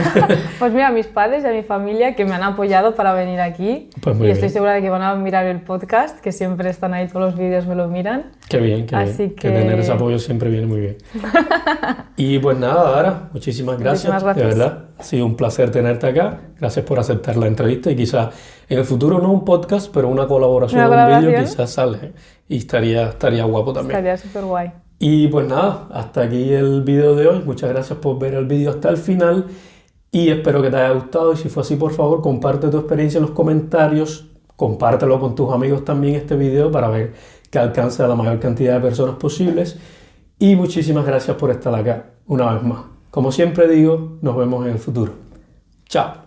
Pues mira, a mis padres y a mi familia que me han apoyado para venir aquí. Pues muy y bien. estoy segura de que van a mirar el podcast, que siempre están ahí, todos los vídeos me lo miran. Qué bien, qué Así bien. Que tener ese apoyo siempre viene muy bien. Y pues nada, Dara, muchísimas gracias. Muchísimas gracias. De verdad, ha sido un placer tenerte acá. Gracias por aceptar la entrevista y quizás en el futuro no un podcast, pero una colaboración, un vídeo quizás sale. Y estaría guapo también. Estaría súper guay. Y pues nada, hasta aquí el vídeo de hoy. Muchas gracias por ver el vídeo hasta el final y espero que te haya gustado y si fue así, por favor, comparte tu experiencia en los comentarios, compártelo con tus amigos también este vídeo para ver que alcance a la mayor cantidad de personas posibles y muchísimas gracias por estar acá una vez más. Como siempre digo, nos vemos en el futuro. Chao.